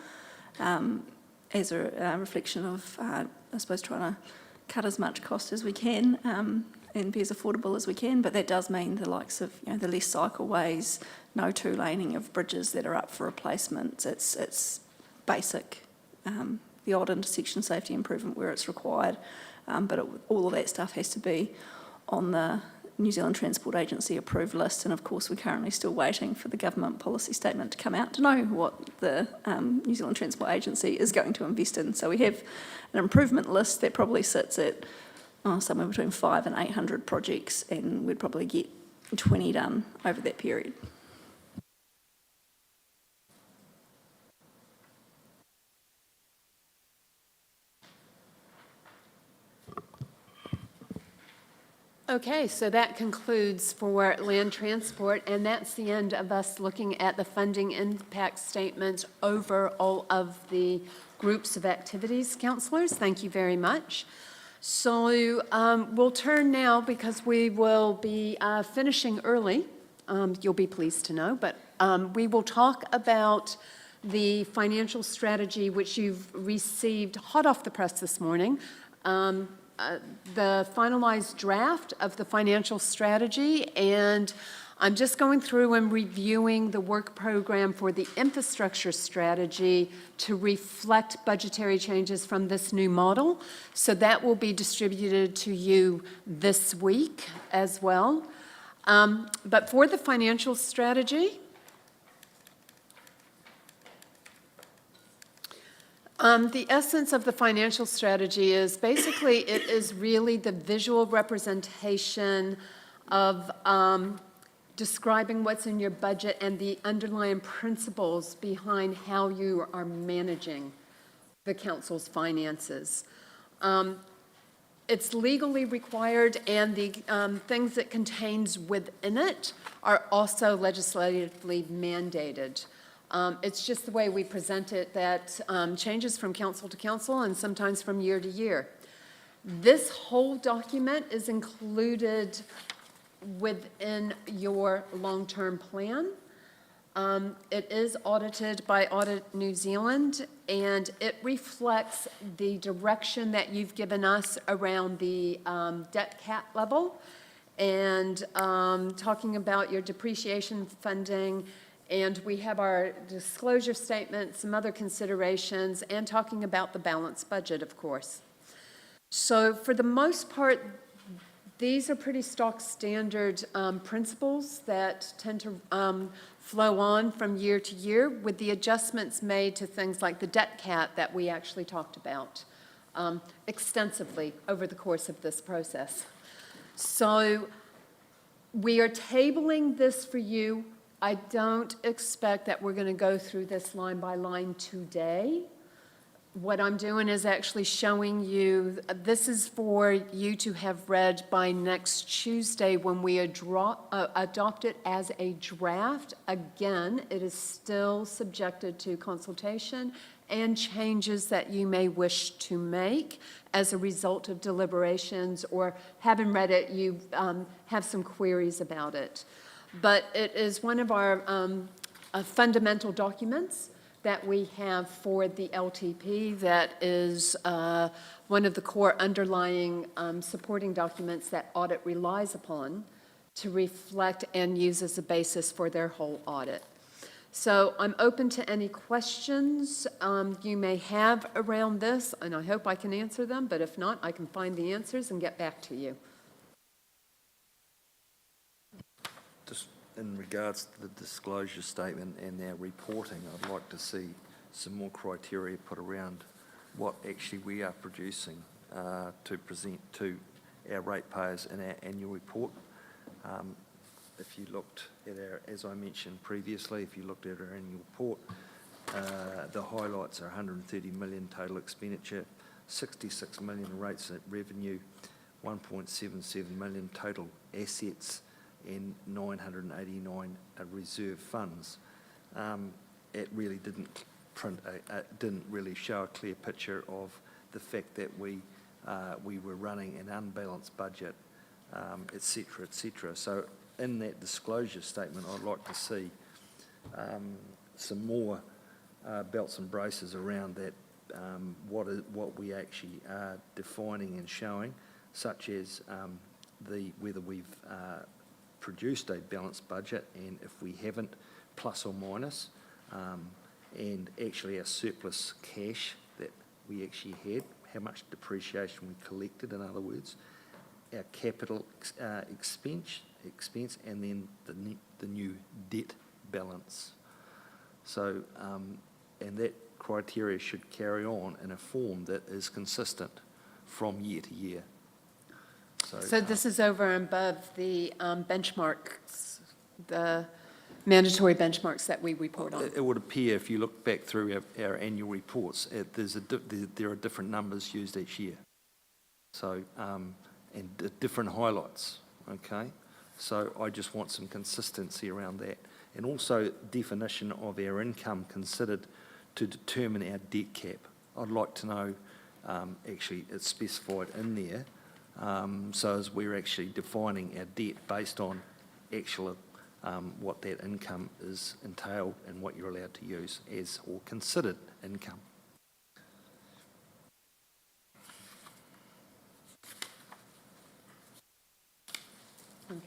as a reflection of, I suppose, trying to cut as much cost as we can and be as affordable as we can, but that does mean the likes of, you know, the less cycleways, no two-laning of bridges that are up for replacements. It's basic. The odd intersection safety improvement where it's required, but all of that stuff has to be on the New Zealand Transport Agency approved list, and of course we're currently still waiting for the government policy statement to come out to know what the New Zealand Transport Agency is going to invest in. So we have an improvement list that probably sits at somewhere between 500 and 800 projects, and we'd probably get 20 done over that period. Okay, so that concludes for land transport, and that's the end of us looking at the funding impact statement over all of the groups of activities. Councillors, thank you very much. So we'll turn now, because we will be finishing early, you'll be pleased to know, but we will talk about the financial strategy which you've received hot off the press this morning. The finalized draft of the financial strategy, and I'm just going through and reviewing the work program for the infrastructure strategy to reflect budgetary changes from this new model. So that will be distributed to you this week as well. But for the financial strategy, the essence of the financial strategy is basically it is really the visual representation of describing what's in your budget and the underlying principles behind how you are managing the council's finances. It's legally required, and the things it contains within it are also legislatively mandated. It's just the way we present it that changes from council to council and sometimes from year to year. This whole document is included within your long-term plan. It is audited by Audit New Zealand, and it reflects the direction that you've given us around the debt cap level and talking about your depreciation funding, and we have our disclosure statement, some other considerations, and talking about the balanced budget, of course. So for the most part, these are pretty stock standard principles that tend to flow on from year to year, with the adjustments made to things like the debt cap that we actually talked about extensively over the course of this process. So we are tabling this for you. I don't expect that we're going to go through this line by line today. What I'm doing is actually showing you, this is for you to have read by next Tuesday when we adopt it as a draft. Again, it is still subjected to consultation and changes that you may wish to make as a result of deliberations, or having read it, you have some queries about it. But it is one of our fundamental documents that we have for the LTP that is one of the core underlying supporting documents that audit relies upon to reflect and use as a basis for their whole audit. So I'm open to any questions you may have around this, and I hope I can answer them, but if not, I can find the answers and get back to you. Just in regards to the disclosure statement and our reporting, I'd like to see some more criteria put around what actually we are producing to present to our ratepayers in our annual report. If you looked at our, as I mentioned previously, if you looked at our annual report, the highlights are 130 million total expenditure, 66 million rates of revenue, 1.77 million total assets, and 989 reserve funds. It really didn't didn't really show a clear picture of the fact that we were running an unbalanced budget, et cetera, et cetera. So in that disclosure statement, I'd like to see some more belts and braces around that, what we actually are defining and showing, such as whether we've produced a balanced budget, and if we haven't, plus or minus, and actually our surplus cash that we actually had, how much depreciation we collected, in other words, our capital expense, and then the new debt balance. So, and that criteria should carry on in a form that is consistent from year to year. So this is over and above the benchmarks, the mandatory benchmarks that we report on. It would appear, if you look back through our annual reports, there are different numbers used each year. So, and different highlights, okay? So I just want some consistency around that. And also definition of our income considered to determine our debt cap. I'd like to know, actually it's specified in there, so as we're actually defining our debt based on actual what that income is entailed and what you're allowed to use as or considered income.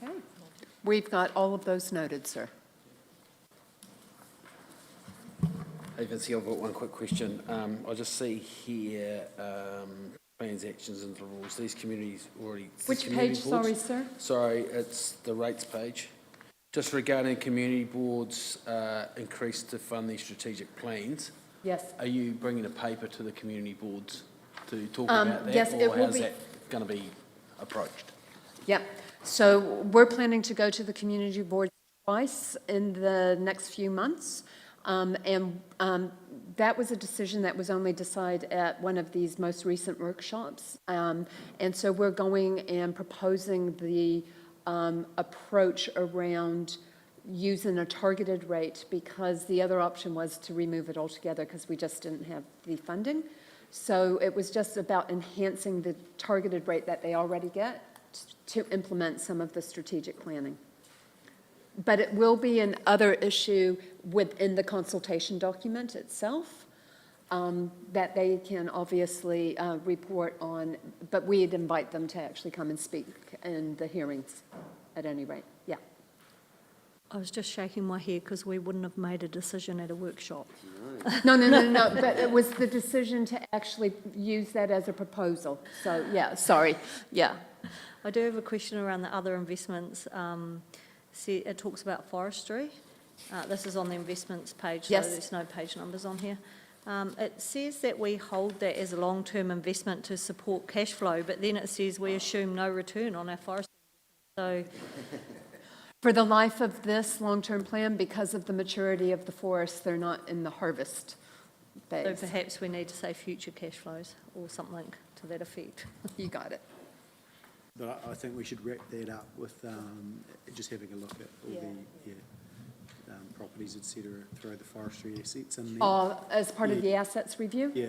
Okay. We've got all of those noted, sir. Hey Vincy, I've got one quick question. I just see here plans, actions, and rules. These communities already. Which page, sorry, sir? Sorry, it's the rates page. Just regarding community boards increase to fund these strategic plans. Yes. Are you bringing a paper to the community boards to talk about that? Yes, it will how's be. that going to be approached? Yep. So we're planning to go to the community board twice in the next few months. That was a decision that was only decided at one of these most recent workshops. And so we're going and proposing the approach around using a targeted rate, because the other option was to remove it altogether because we just didn't have the funding. So it was just about enhancing the targeted rate that they already get to implement some of the strategic planning. But it will be another issue within the consultation document itself. that they can obviously report on, but we'd invite them to actually come and speak in the hearings at any rate, yeah. I was just shaking my head because we wouldn't have made a decision at a workshop. No, but it was the decision to actually use that as a proposal. So, yeah, sorry, yeah. I do have a question around the other investments. It talks about forestry. This is on the investments page, so Yes. there's no page numbers on here. It says that we hold that as a long-term investment to support cash flow, but then it says we assume no return on our forest. So, For the life of this long-term plan, because of the maturity of the forest, they're not in the harvest so phase. perhaps we need to say future cash flows or something to that effect. You got it. But I think we should wrap that up with just having a look at all the properties, et cetera, throw the forestry assets in there. As part of the assets review? Yeah.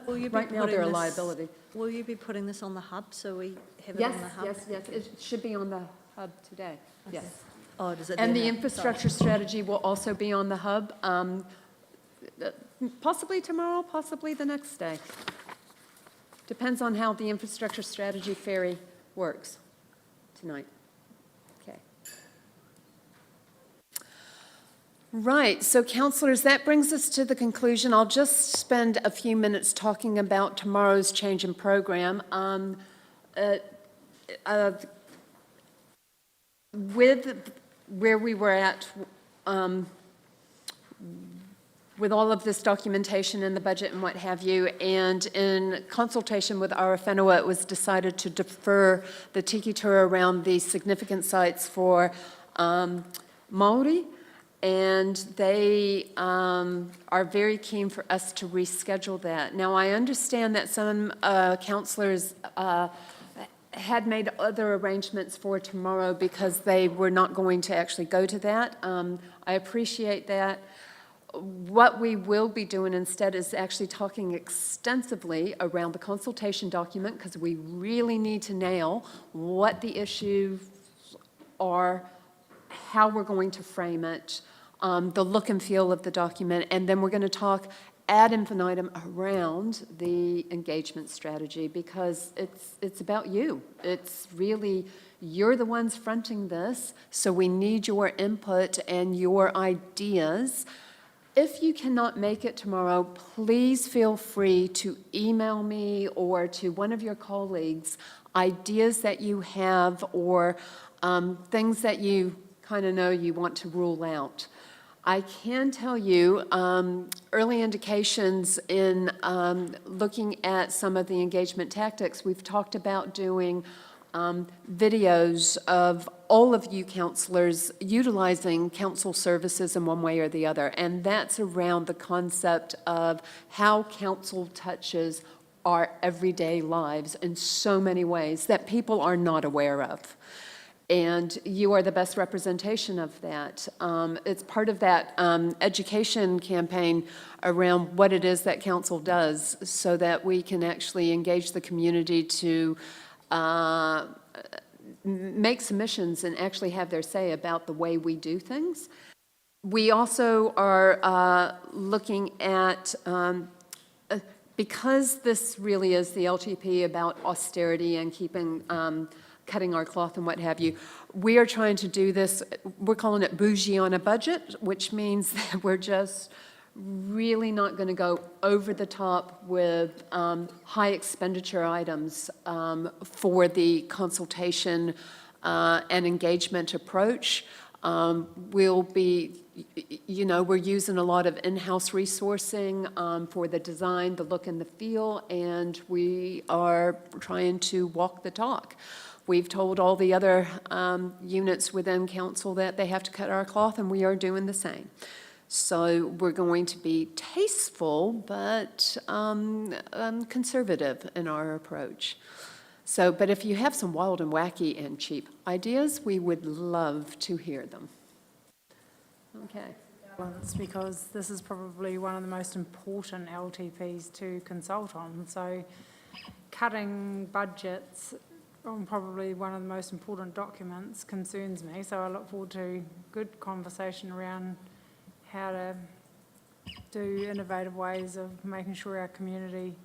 Will you be Right now, putting they're a this- liability. Will you be putting this on the hub so we have it on the hub? Yes, it should be on the hub today, yes. Oh, does it? And there the now? infrastructure strategy will also be on the hub, possibly tomorrow, possibly the next day. Depends on how the infrastructure strategy ferry works tonight. Okay. Right, so councillors, that brings us to the conclusion. I'll just spend a few minutes talking about tomorrow's change in program. With where we were at with all of this documentation in the budget and what have you, and in consultation with Arawhenua, it was decided to defer the tiki tour around the significant sites for Māori, and they are very keen for us to reschedule that. Now, I understand that some councillors had made other arrangements for tomorrow because they were not going to actually go to that. I appreciate that. What we will be doing instead is actually talking extensively around the consultation document, because we really need to nail what the issues are, how we're going to frame it, the look and feel of the document, and then we're going to talk ad infinitum around the engagement strategy, because it's about you. It's really, you're the ones fronting this, so we need your input and your ideas. If you cannot make it tomorrow, please feel free to email me or to one of your colleagues ideas that you have or things that you kind of know you want to rule out. I can tell you early indications in looking at some of the engagement tactics. We've talked about doing videos of all of you councillors utilizing council services in one way or the other, and that's around the concept of how council touches our everyday lives in so many ways that people are not aware of. And you are the best representation of that. It's part of that education campaign around what it is that council does, so that we can actually engage the community to make submissions and actually have their say about the way we do things. We also are looking at, because this really is the LTP about austerity and keeping, cutting our cloth and what have you, we are trying to do this, we're calling it bougie on a budget, which means that we're just really not going to go over the top with high expenditure items for the consultation and engagement approach. We'll be, we're using a lot of in-house resourcing for the design, the look and the feel, and we are trying to walk the talk. We've told all the other units within council that they have to cut our cloth, and we are doing the same. So we're going to be tasteful, but conservative in our approach. So, but if you have some wild and wacky and cheap ideas, we would love to hear them. Okay. Because this is probably one of the most important LTPs to consult on. So cutting budgets on probably one of the most important documents concerns me. So I look forward to good conversation around how to do innovative ways of making sure our community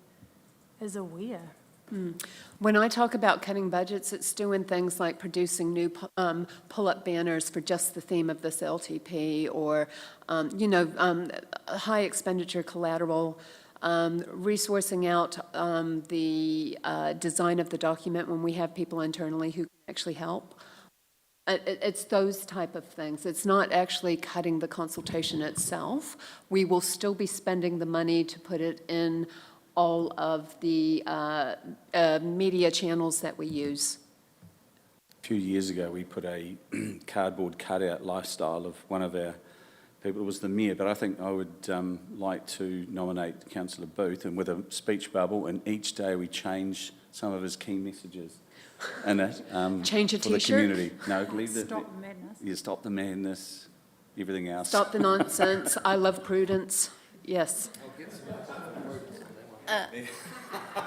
is aware. When I talk about cutting budgets, it's doing things like producing new pull-up banners for just the theme of this LTP, or, high expenditure collateral, resourcing out the design of the document when we have people internally who can actually help. It's those type of things. It's not actually cutting the consultation itself. We will still be spending the money to put it in all of the media channels that we use. A few years ago, we put a cardboard cutout lifestyle of one of our people. It was the mayor, but I think I would like to nominate Councillor Booth, and with a speech bubble, and each day we change some of his key messages in it. Change a for the T-shirt? community. No, leave the... Stop the madness. Yeah, stop the madness, everything else. Stop the nonsense. I love prudence. Yes.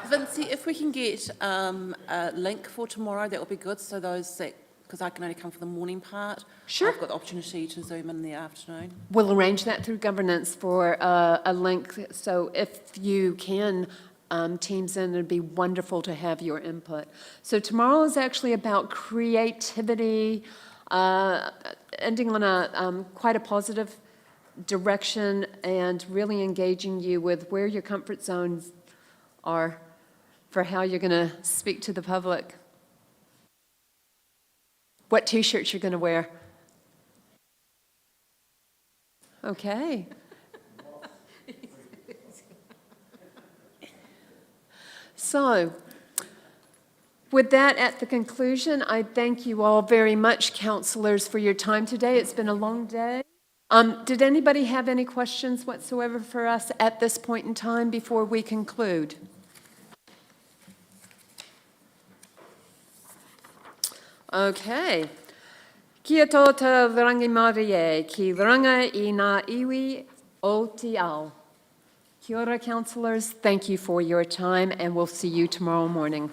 Vincy, if we can get a link for tomorrow, that would be good, so those that, because I can only come for the morning part. Sure. I've got the opportunity to Zoom in the afternoon. We'll arrange that through governance for a link, so if you can Teams in, it'd be wonderful to have your input. So tomorrow is actually about creativity, ending on a quite a positive direction, and really engaging you with where your comfort zones are for how you're going to speak to the public. What T-shirts you're going to wear. Okay. So, with that at the conclusion, I thank you all very much, councillors, for your time today. It's been a long day. Did anybody have any questions whatsoever for us at this point in time before we conclude? Okay. Kia tō te rangi Mārie, ki ranga I ngā iwi o te ao. Kia ora, councillors. Thank you for your time, and we'll see you tomorrow morning.